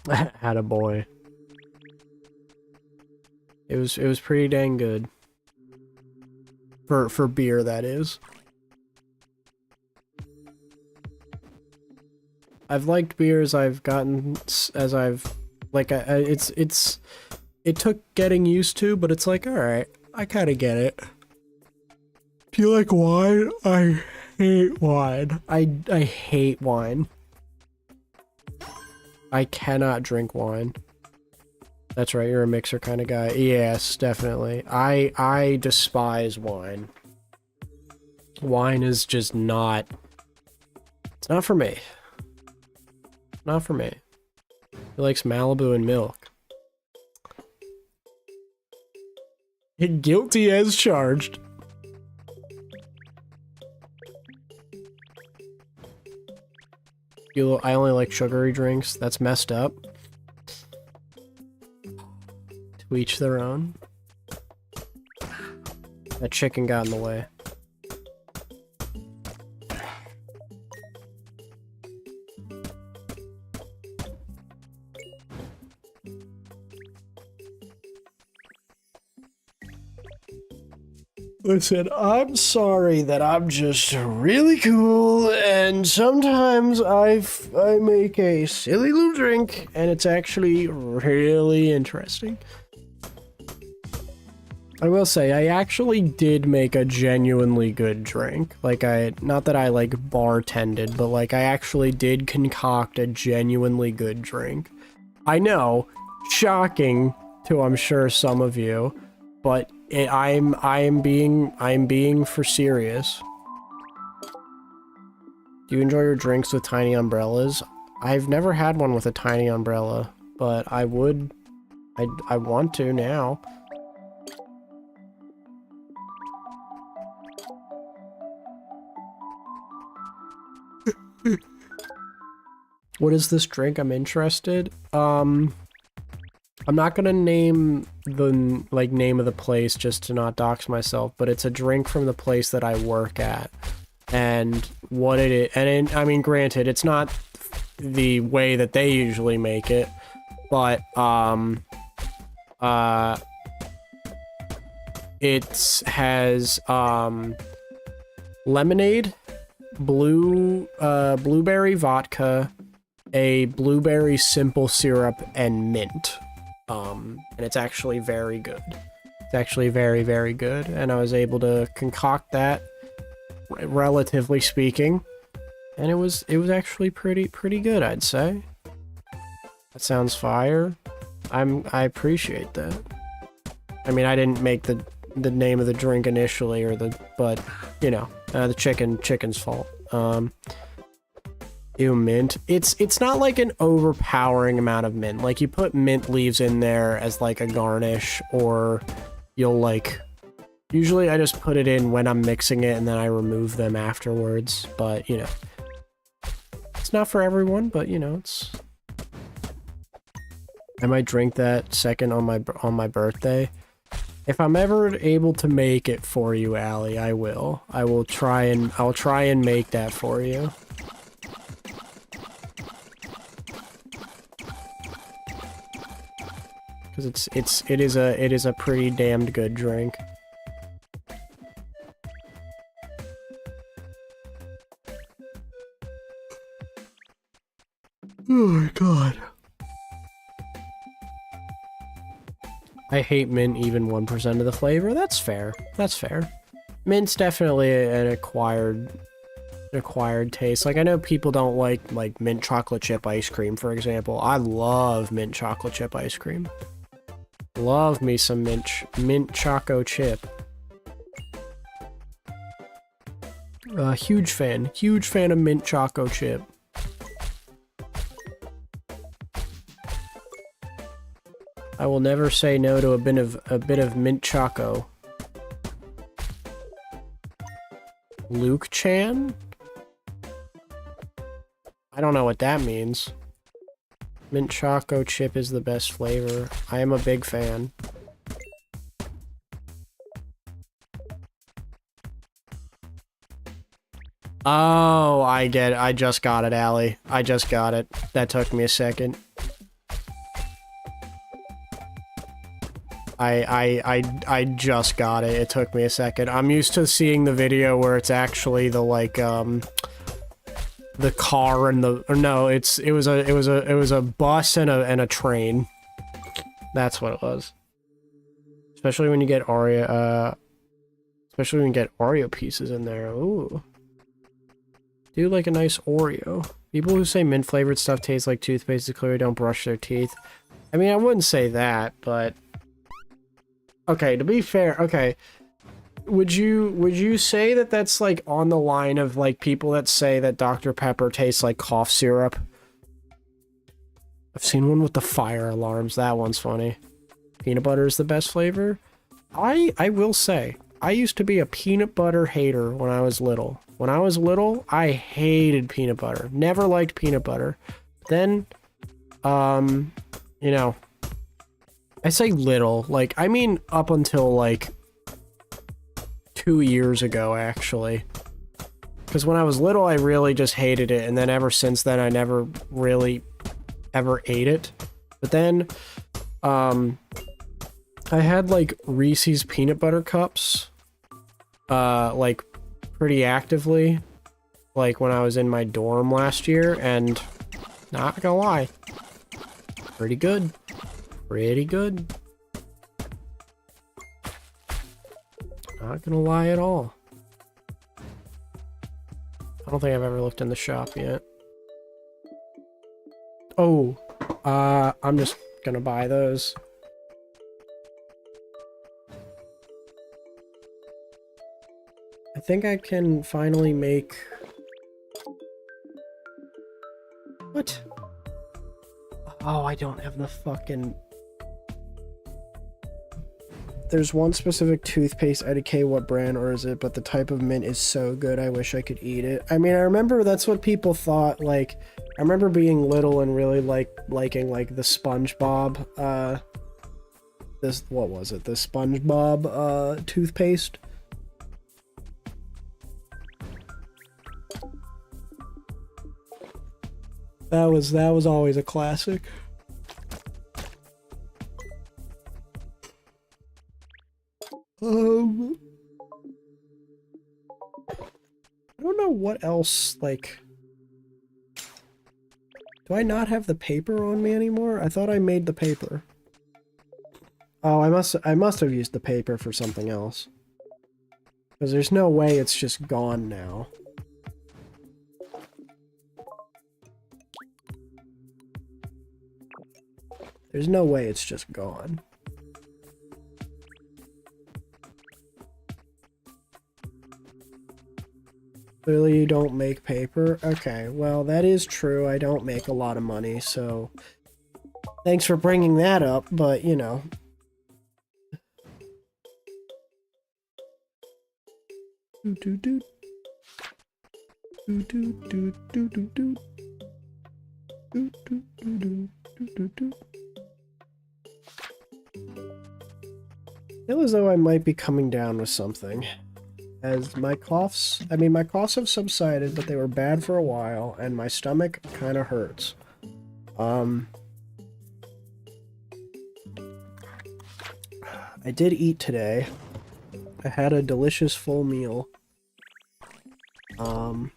Had a boy. It was pretty dang good. For beer, that is. I've liked beers I've gotten as I've like it took getting used to, but it's like, all right, I kind of get it. Do you like wine? I hate wine. I hate wine. I cannot drink wine. That's right, you're a mixer kind of guy. Yes, definitely. I despise wine. Wine is just not... It's not for me. Not for me. He likes Malibu and milk. Guilty as charged. I only like sugary drinks. That's messed up. To each their own. That chicken got in the way. Listen, I'm sorry that I'm just really cool, and sometimes I make a silly little drink, and it's actually really interesting. I will say, I actually did make a genuinely good drink. Like, not that I, like, bartended, but, like, I actually did concoct a genuinely good drink. I know, shocking to, I'm sure, some of you, but I'm being for serious. Do you enjoy your drinks with tiny umbrellas? I've never had one with a tiny umbrella, but I want to now. What is this drink? I'm interested. I'm not gonna name the name of the place just to not dox myself, but it's a drink from the place that I work at. And what it is, and I mean, granted, it's not the way that they usually make it, but it has lemonade, blueberry vodka, a blueberry simple syrup, and mint. And it's actually very good. It's actually very, very good, and I was able to concoct that, relatively speaking, and it was actually pretty good, I'd say. That sounds fire. I appreciate that. I mean, I didn't make the name of the drink initially, but you know, the chicken's fault. Ew, mint. It's not like an overpowering amount of mint. Like, you put mint leaves in there as like a garnish, or you'll like... Usually I just put it in when I'm mixing it and then I remove them afterwards, but you know. It's not for everyone, but you know, it's... I might drink that second on my birthday. If I'm ever able to make it for you, Allie, I will. I'll try and make that for you. Because it is a pretty damned good drink. Oh my god. I hate mint even 1% of the flavor. That's fair. That's fair. Mint's definitely an acquired taste. Like, I know people don't like mint chocolate chip ice cream, for example. I love mint chocolate chip ice cream. Love me some mint choco chip. Huge fan of mint choco chip. I will never say no to a bit of mint choco. Luke Chan? I don't know what that means. Mint choco chip is the best flavor. I am a big fan. Oh, I get it. I just got it, Allie. I just got it. That took me a second. I just got it. It took me a second. I'm used to seeing the video where it's actually the like the car and the or no, it was a bus and a train. That's what it was. Especially when you get Oreo pieces in there. Ooh. Do like a nice Oreo. People who say mint flavored stuff tastes like toothpaste clearly don't brush their teeth. I mean, I wouldn't say that, but okay, to be fair, okay. Would you say that that's like on the line of like people that say that Dr. Pepper tastes like cough syrup? I've seen one with the fire alarms. That one's funny. Peanut butter is the best flavor. I will say, I used to be a peanut butter hater when I was little. When I was little, I hated peanut butter. Never liked peanut butter. Then, you know, I say little, like, I mean up until like 2 years ago, actually. Because when I was little, I really just hated it. And then ever since then, I never really ever ate it. But then, I had like Reese's peanut butter cups, like pretty actively, like when I was in my dorm last year, and not gonna lie, pretty good. Pretty good. Not gonna lie at all. I don't think I've ever looked in the shop yet. Oh, I'm just gonna buy those. I think I can finally make... What? Oh, I don't have the fucking... There's one specific toothpaste, IDK, what brand or is it, but the type of mint is so good, I wish I could eat it. I mean, I remember that's what people thought, like, I remember being little and really, liking, like, the SpongeBob, what was it? The SpongeBob, toothpaste. That was always a classic. I don't know what else, like... Do I not have the paper on me anymore? I thought I made the paper. Oh, I must have used the paper for something else. Because there's no way it's just gone now. There's no way it's just gone. Clearly you don't make paper? Okay, well that is true. I don't make a lot of money, so... Thanks for bringing that up, but you know... I feel as though I might be coming down with something. As my coughs have subsided, but they were bad for a while, and my stomach kind of hurts. I did eat today. I had a delicious full meal. I'm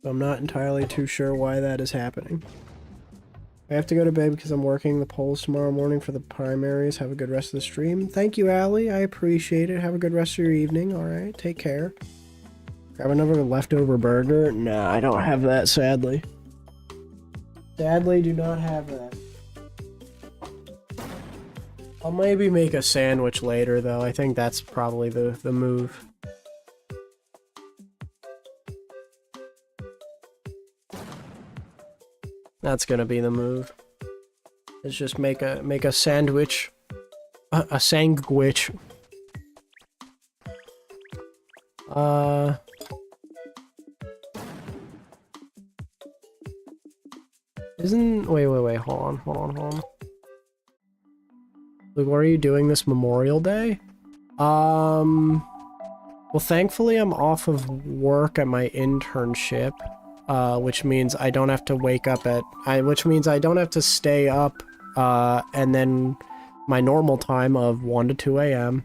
not entirely too sure why that is happening. I have to go to bed because I'm working the polls tomorrow morning for the primaries. Have a good rest of the stream. Thank you, Allie. I appreciate it. Have a good rest of your evening. Alright, take care. Grab another leftover burger? Nah, I don't have that, sadly. Sadly, do not have that. I'll maybe make a sandwich later, though. I think that's probably the move. That's gonna be the move. Let's just make a sandwich. A sandwich. Wait, hold on. Like, what are you doing this Memorial Day? Well, thankfully I'm off of work at my internship, which means I don't have to wake up which means I don't have to stay up, and then my normal time of 1 to 2 a.m.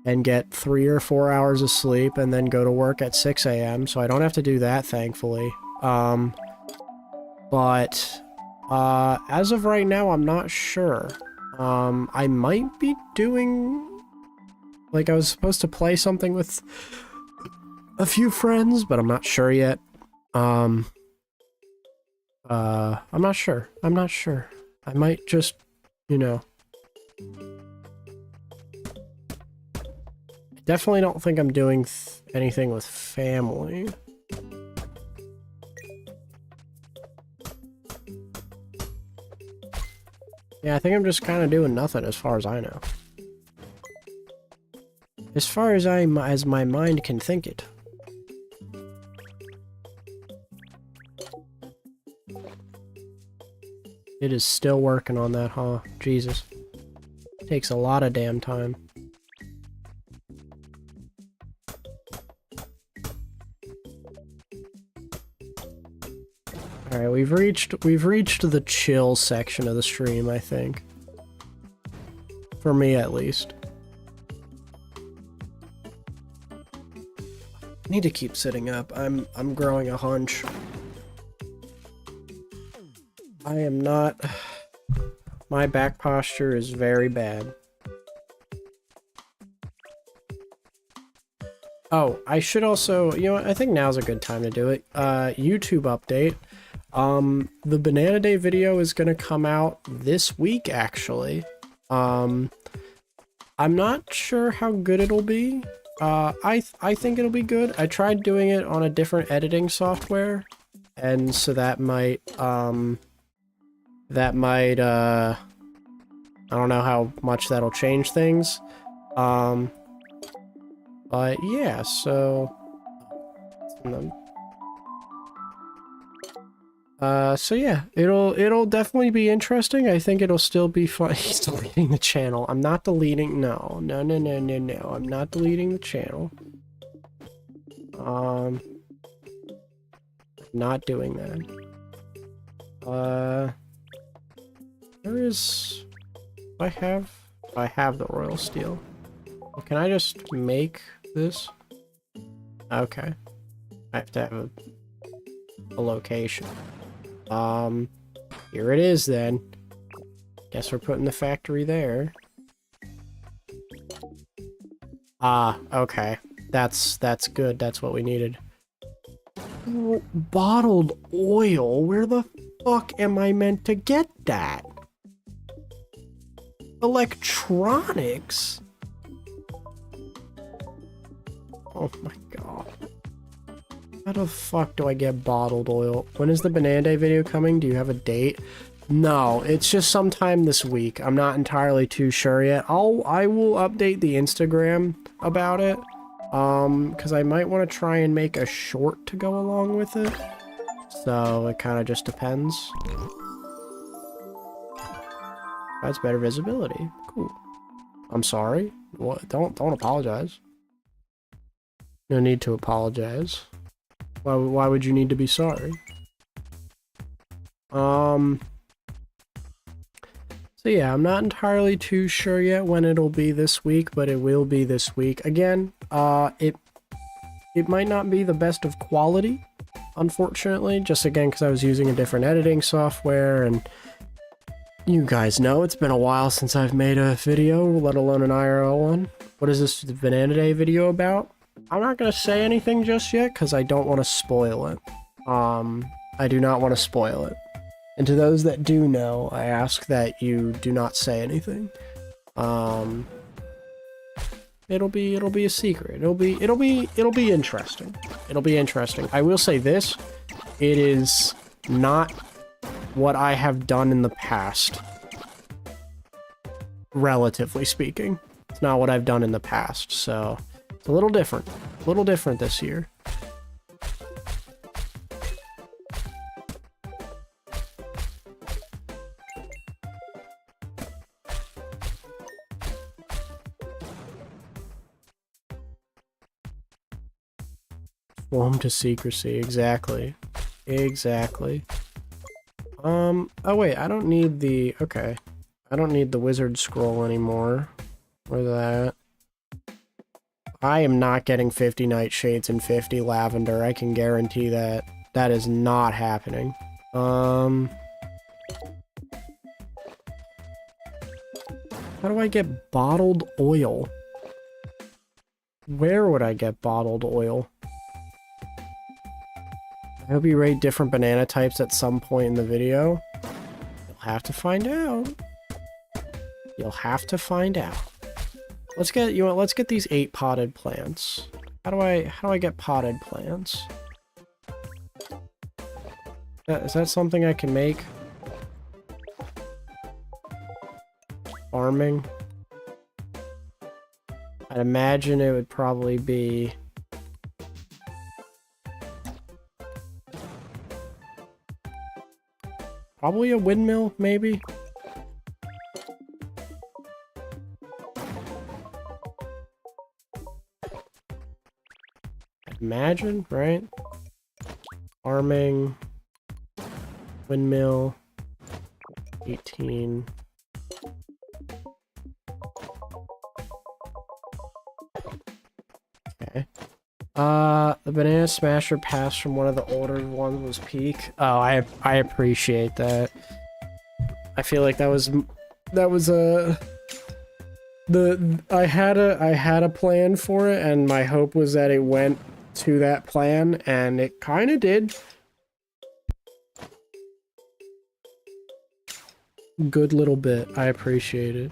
and get 3 or 4 hours of sleep and then go to work at 6 a.m. So I don't have to do that, thankfully. But as of right now, I'm not sure. I might be doing... Like, I was supposed to play something with a few friends, but I'm not sure yet. I'm not sure. I might just, you know... I definitely don't think I'm doing anything with family. Yeah, I think I'm just kind of doing nothing as far as I know. As far as as my mind can think it. It is still working on that, huh? Jesus. Takes a lot of damn time. Alright, we've reached the chill section of the stream, I think. For me, at least. I need to keep sitting up. I'm growing a hunch. I am not... My back posture is very bad. Oh, I should also... You know what? I think now's a good time to do it. YouTube update. The Banana Day video is gonna come out this week, actually. I'm not sure how good it'll be. I think it'll be good. I tried doing it on a different editing software, and so that might, I don't know how much that'll change things. But yeah, so... So yeah, it'll definitely be interesting. I think it'll still be fun. He's deleting the channel. I'm not deleting. No. I'm not deleting the channel. Not doing that. Where is? I have the royal steel. Well, can I just make this? Okay. I have to have a location. Here it is then. Guess we're putting the factory there. Ah, okay. That's good. That's what we needed. Bottled oil? Where the fuck am I meant to get that? Electronics? Oh my god. How the fuck do I get bottled oil? When is the Banana Day video coming? Do you have a date? No, it's just sometime this week. I'm not entirely too sure yet. I will update the Instagram about it. Because I might want to try and make a short to go along with it. So it kind of just depends. That's better visibility. Cool. I'm sorry. What? Don't apologize. No need to apologize. Why would you need to be sorry? So yeah, I'm not entirely too sure yet when it'll be this week, but it will be this week. Again, it might not be the best of quality, unfortunately, just again because I was using a different editing software, and you guys know it's been a while since I've made a video, let alone an IRL one. What is this Banana Day video about? I'm not going to say anything just yet because I don't want to spoil it. I do not want to spoil it. And to those that do know, I ask that you do not say anything. It'll be a secret. It'll be interesting. It'll be interesting. I will say this, it is not what I have done in the past. relatively speaking. It's not what I've done in the past, so it's a little different. A little different this year. Form to secrecy, exactly. Exactly. Oh wait, I don't need the, okay. I don't need the wizard scroll anymore. Or that. I am not getting 50 nightshades and 50 lavender, I can guarantee that. That is not happening. How do I get bottled oil? Where would I get bottled oil? I hope you rate different banana types at some point in the video. You'll have to find out. You'll have to find out. Let's get, you know, let's get these 8 potted plants. How do I get potted plants? Is that something I can make? Farming? I'd imagine it would probably be... Probably a windmill, maybe? Imagine, right? Farming, windmill, 18. Okay. The banana smasher pass from one of the older ones was peak. Oh, I appreciate that. I feel like that was I had a plan for it, and my hope was that it went to that plan, and it kind of did. Good little bit. I appreciate it.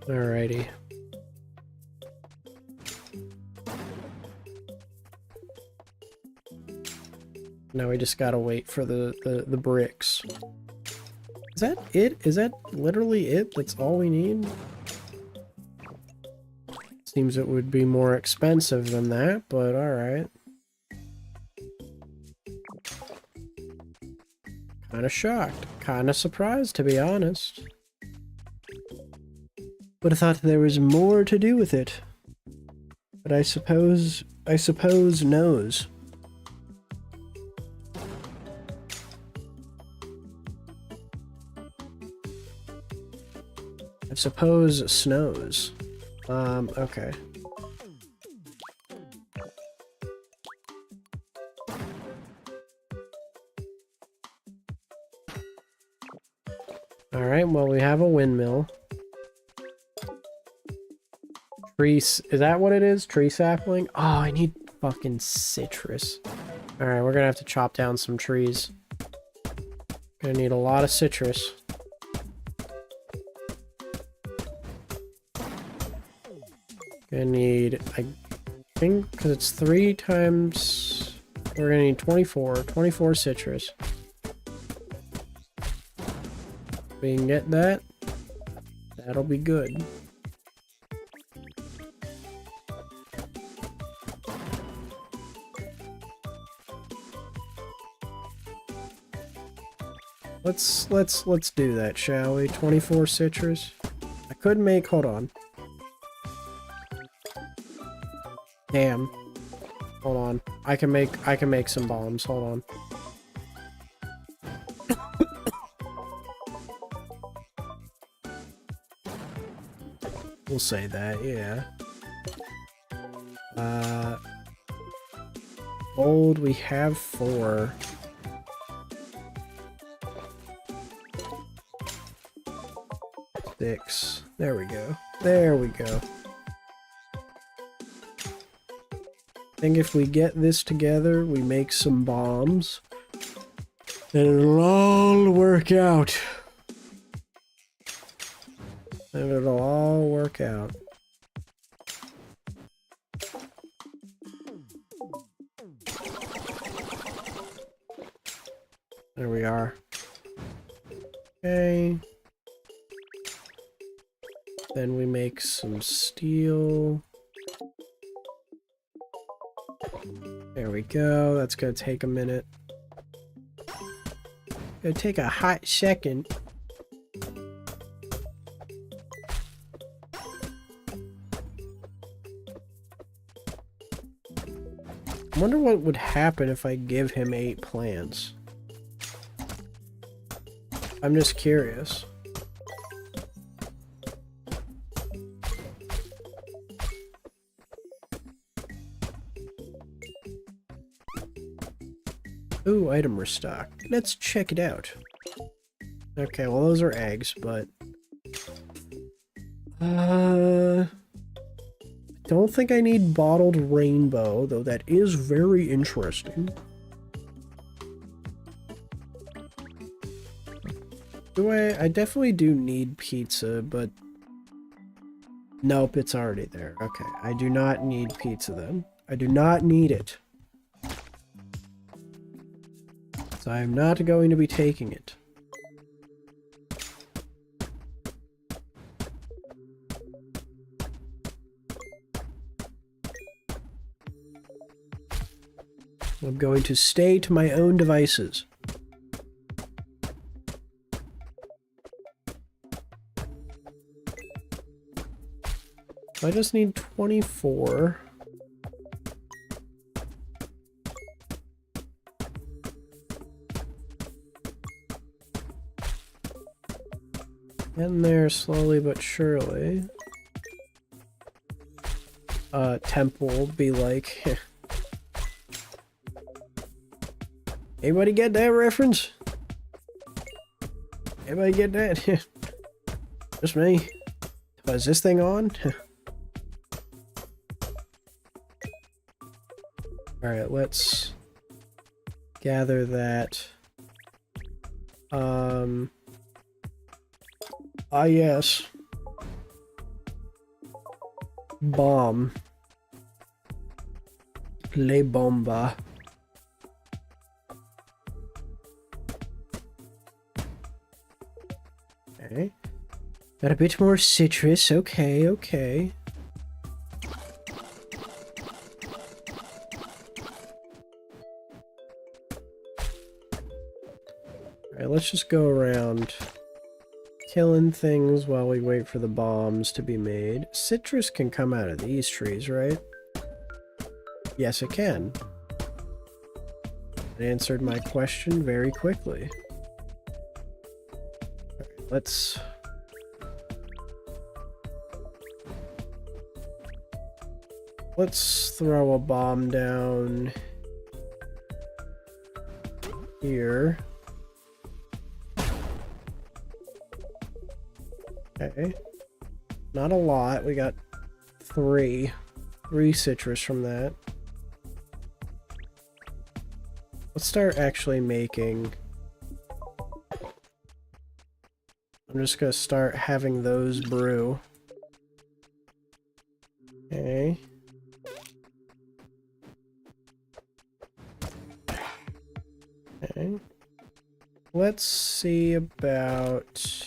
Alrighty. Now we just gotta wait for the bricks. Is that it? Is that literally it? That's all we need? Seems it would be more expensive than that, but alright. Kinda shocked. Kinda surprised, to be honest. But I thought there was more to do with it. But I suppose knows. I suppose snows. Okay. Alright, well we have a windmill. Is that what it is? Tree sapling? Oh, I need fucking citrus. Alright, we're gonna have to chop down some trees. Gonna need a lot of citrus. Gonna need, I think, because it's 3 times... We're gonna need 24 citrus. If we can get that, that'll be good. Let's do that, shall we? 24 citrus. I could make, hold on. Damn. Hold on. I can make some bombs. Hold on. We'll say that, yeah. Gold, we have 4. Six. There we go. There we go. I think if we get this together, we make some bombs, then it'll all work out. And it'll all work out. There we are. Okay. Then we make some steel. There we go. That's gonna take a minute. Gonna take a hot second. I wonder what would happen if I give him 8 plants. I'm just curious. Ooh, item restock. Let's check it out. Okay, well those are eggs, but... don't think I need bottled rainbow, though that is very interesting. I definitely do need pizza, but... Nope, it's already there. Okay, I do not need pizza then. I do not need it. So I'm not going to be taking it. I'm going to stay to my own devices. I just need 24. Getting there slowly but surely. Temple will be like... Anybody get that reference? Anybody get that? Just me. Is this thing on? Alright, let's gather that. Ah yes. Bomb. Le bomba. Okay. Got a bit more citrus. Okay, okay. Alright, let's just go around killing things while we wait for the bombs to be made. Citrus can come out of these trees, right? Yes, it can. It answered my question very quickly. Alright, let's throw a bomb down here. Okay. Not a lot. We got 3 citrus from that. Let's start actually making... I'm just gonna start having those brew. Okay. Okay. Let's see about...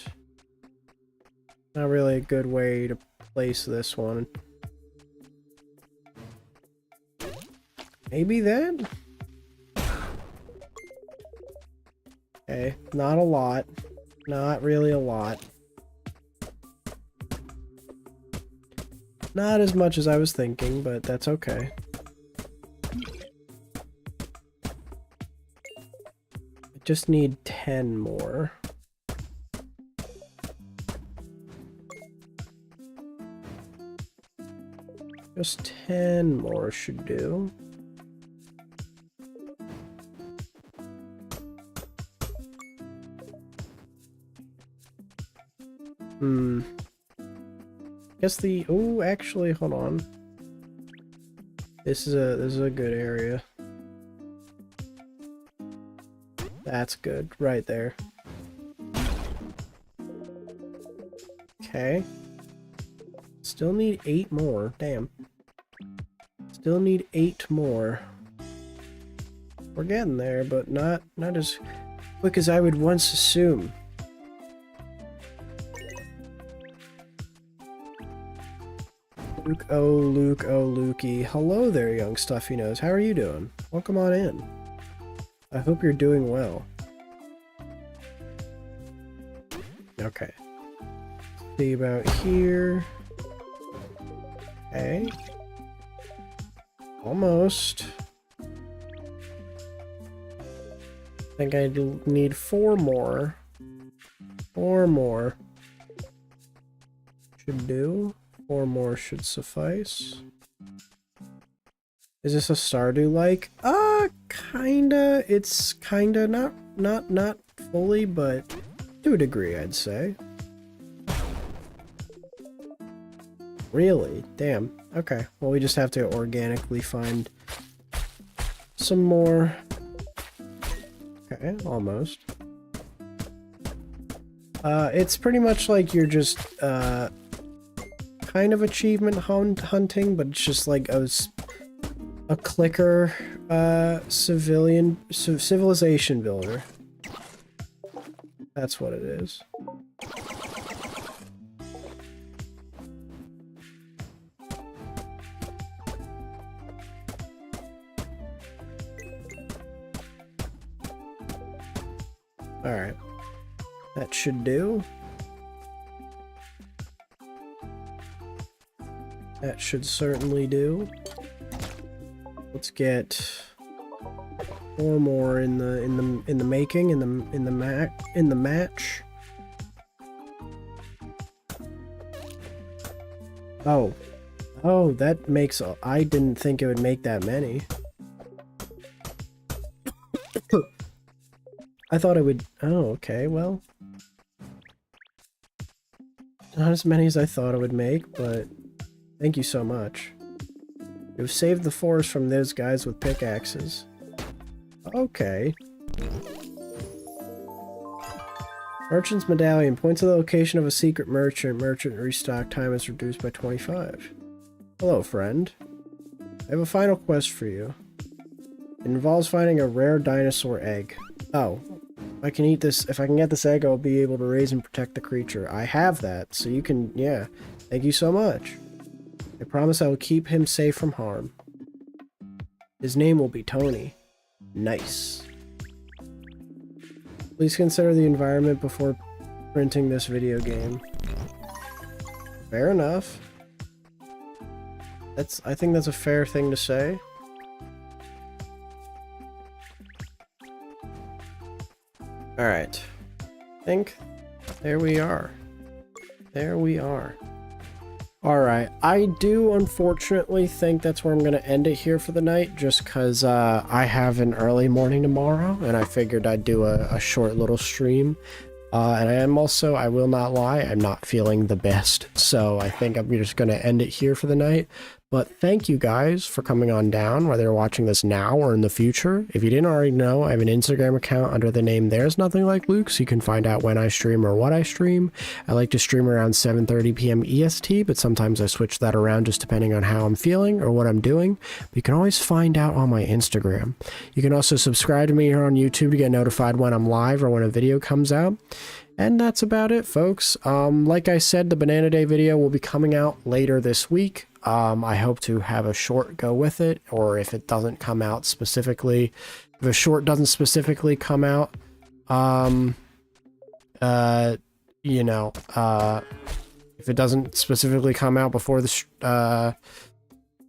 Not really a good way to place this one. Maybe that? Okay, not a lot. Not really a lot. Not as much as I was thinking, but that's okay. I just need 10 more. Just 10 more should do. Guess the... Oh, actually, hold on. This is a good area. That's good, right there. Okay. Still need 8 more. Damn. Still need 8 more. We're getting there, but not as... quick as I would once assume. Luke, oh, Lukey. Hello there, young stuffy nose. How are you doing? Welcome on in. I hope you're doing well. Okay. See about here. Okay. Almost. I think I need 4 more. 4 more. Should do. 4 more should suffice. Is this a Stardew-like? Kinda. It's kinda not fully, but to a degree, I'd say. Really? Damn. Okay. Well, we just have to organically find some more. Okay, almost. It's pretty much like you're just, kind of achievement hunting, but it's just like a clicker, civilization builder. That's what it is. Alright. That should do. That should certainly do. Let's get 4 more in the making, in the match. Oh. Oh, that makes I didn't think it would make that many. I thought it would. Oh, okay, well. Not as many as I thought it would make, but thank you so much. You've saved the forest from those guys with pickaxes. Okay. Merchant's Medallion points to the location of a secret merchant. Merchant restock time is reduced by 25. Hello, friend. I have a final quest for you. It involves finding a rare dinosaur egg. Oh. I can eat this. If I can get this egg, I'll be able to raise and protect the creature. I have that, so you can, yeah. Thank you so much. I promise I will keep him safe from harm. His name will be Tony. Nice. Please consider the environment before printing this video game. Fair enough. I think that's a fair thing to say. Alright. I think there we are. There we are. Alright, I do unfortunately think that's where I'm going to end it here for the night, just because I have an early morning tomorrow, and I figured I'd do a short little stream. And I am also, I will not lie, I'm not feeling the best, so I think I'm just going to end it here for the night. But thank you guys for coming on down, whether you're watching this now or in the future. If you didn't already know, I have an Instagram account under the name There's Nothing Like Luke, so you can find out when I stream or what I stream. I like to stream around 7:30 p.m. EST, but sometimes I switch that around just depending on how I'm feeling or what I'm doing. But you can always find out on my Instagram. You can also subscribe to me here on YouTube to get notified when I'm live or when a video comes out. And that's about it, folks. Like I said, the Banana Day video will be coming out later this week. I hope to have a short go with it, or if it doesn't come out specifically, if a short doesn't specifically come out, you know, if it doesn't specifically come out before the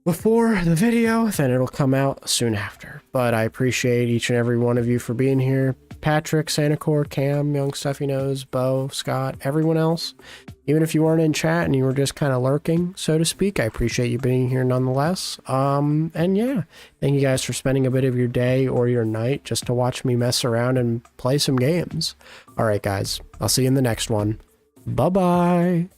video, then it'll come out soon after. But I appreciate each and every one of you for being here. Patrick, Sanacor, Cam, Young Stuffy Nose, Bo, Scott, everyone else. Even if you weren't in chat and you were just kind of lurking, so to speak, I appreciate you being here nonetheless. And yeah, thank you guys for spending a bit of your day or your night just to watch me mess around and play some games. All right, guys, I'll see you in the next one. Bye-bye.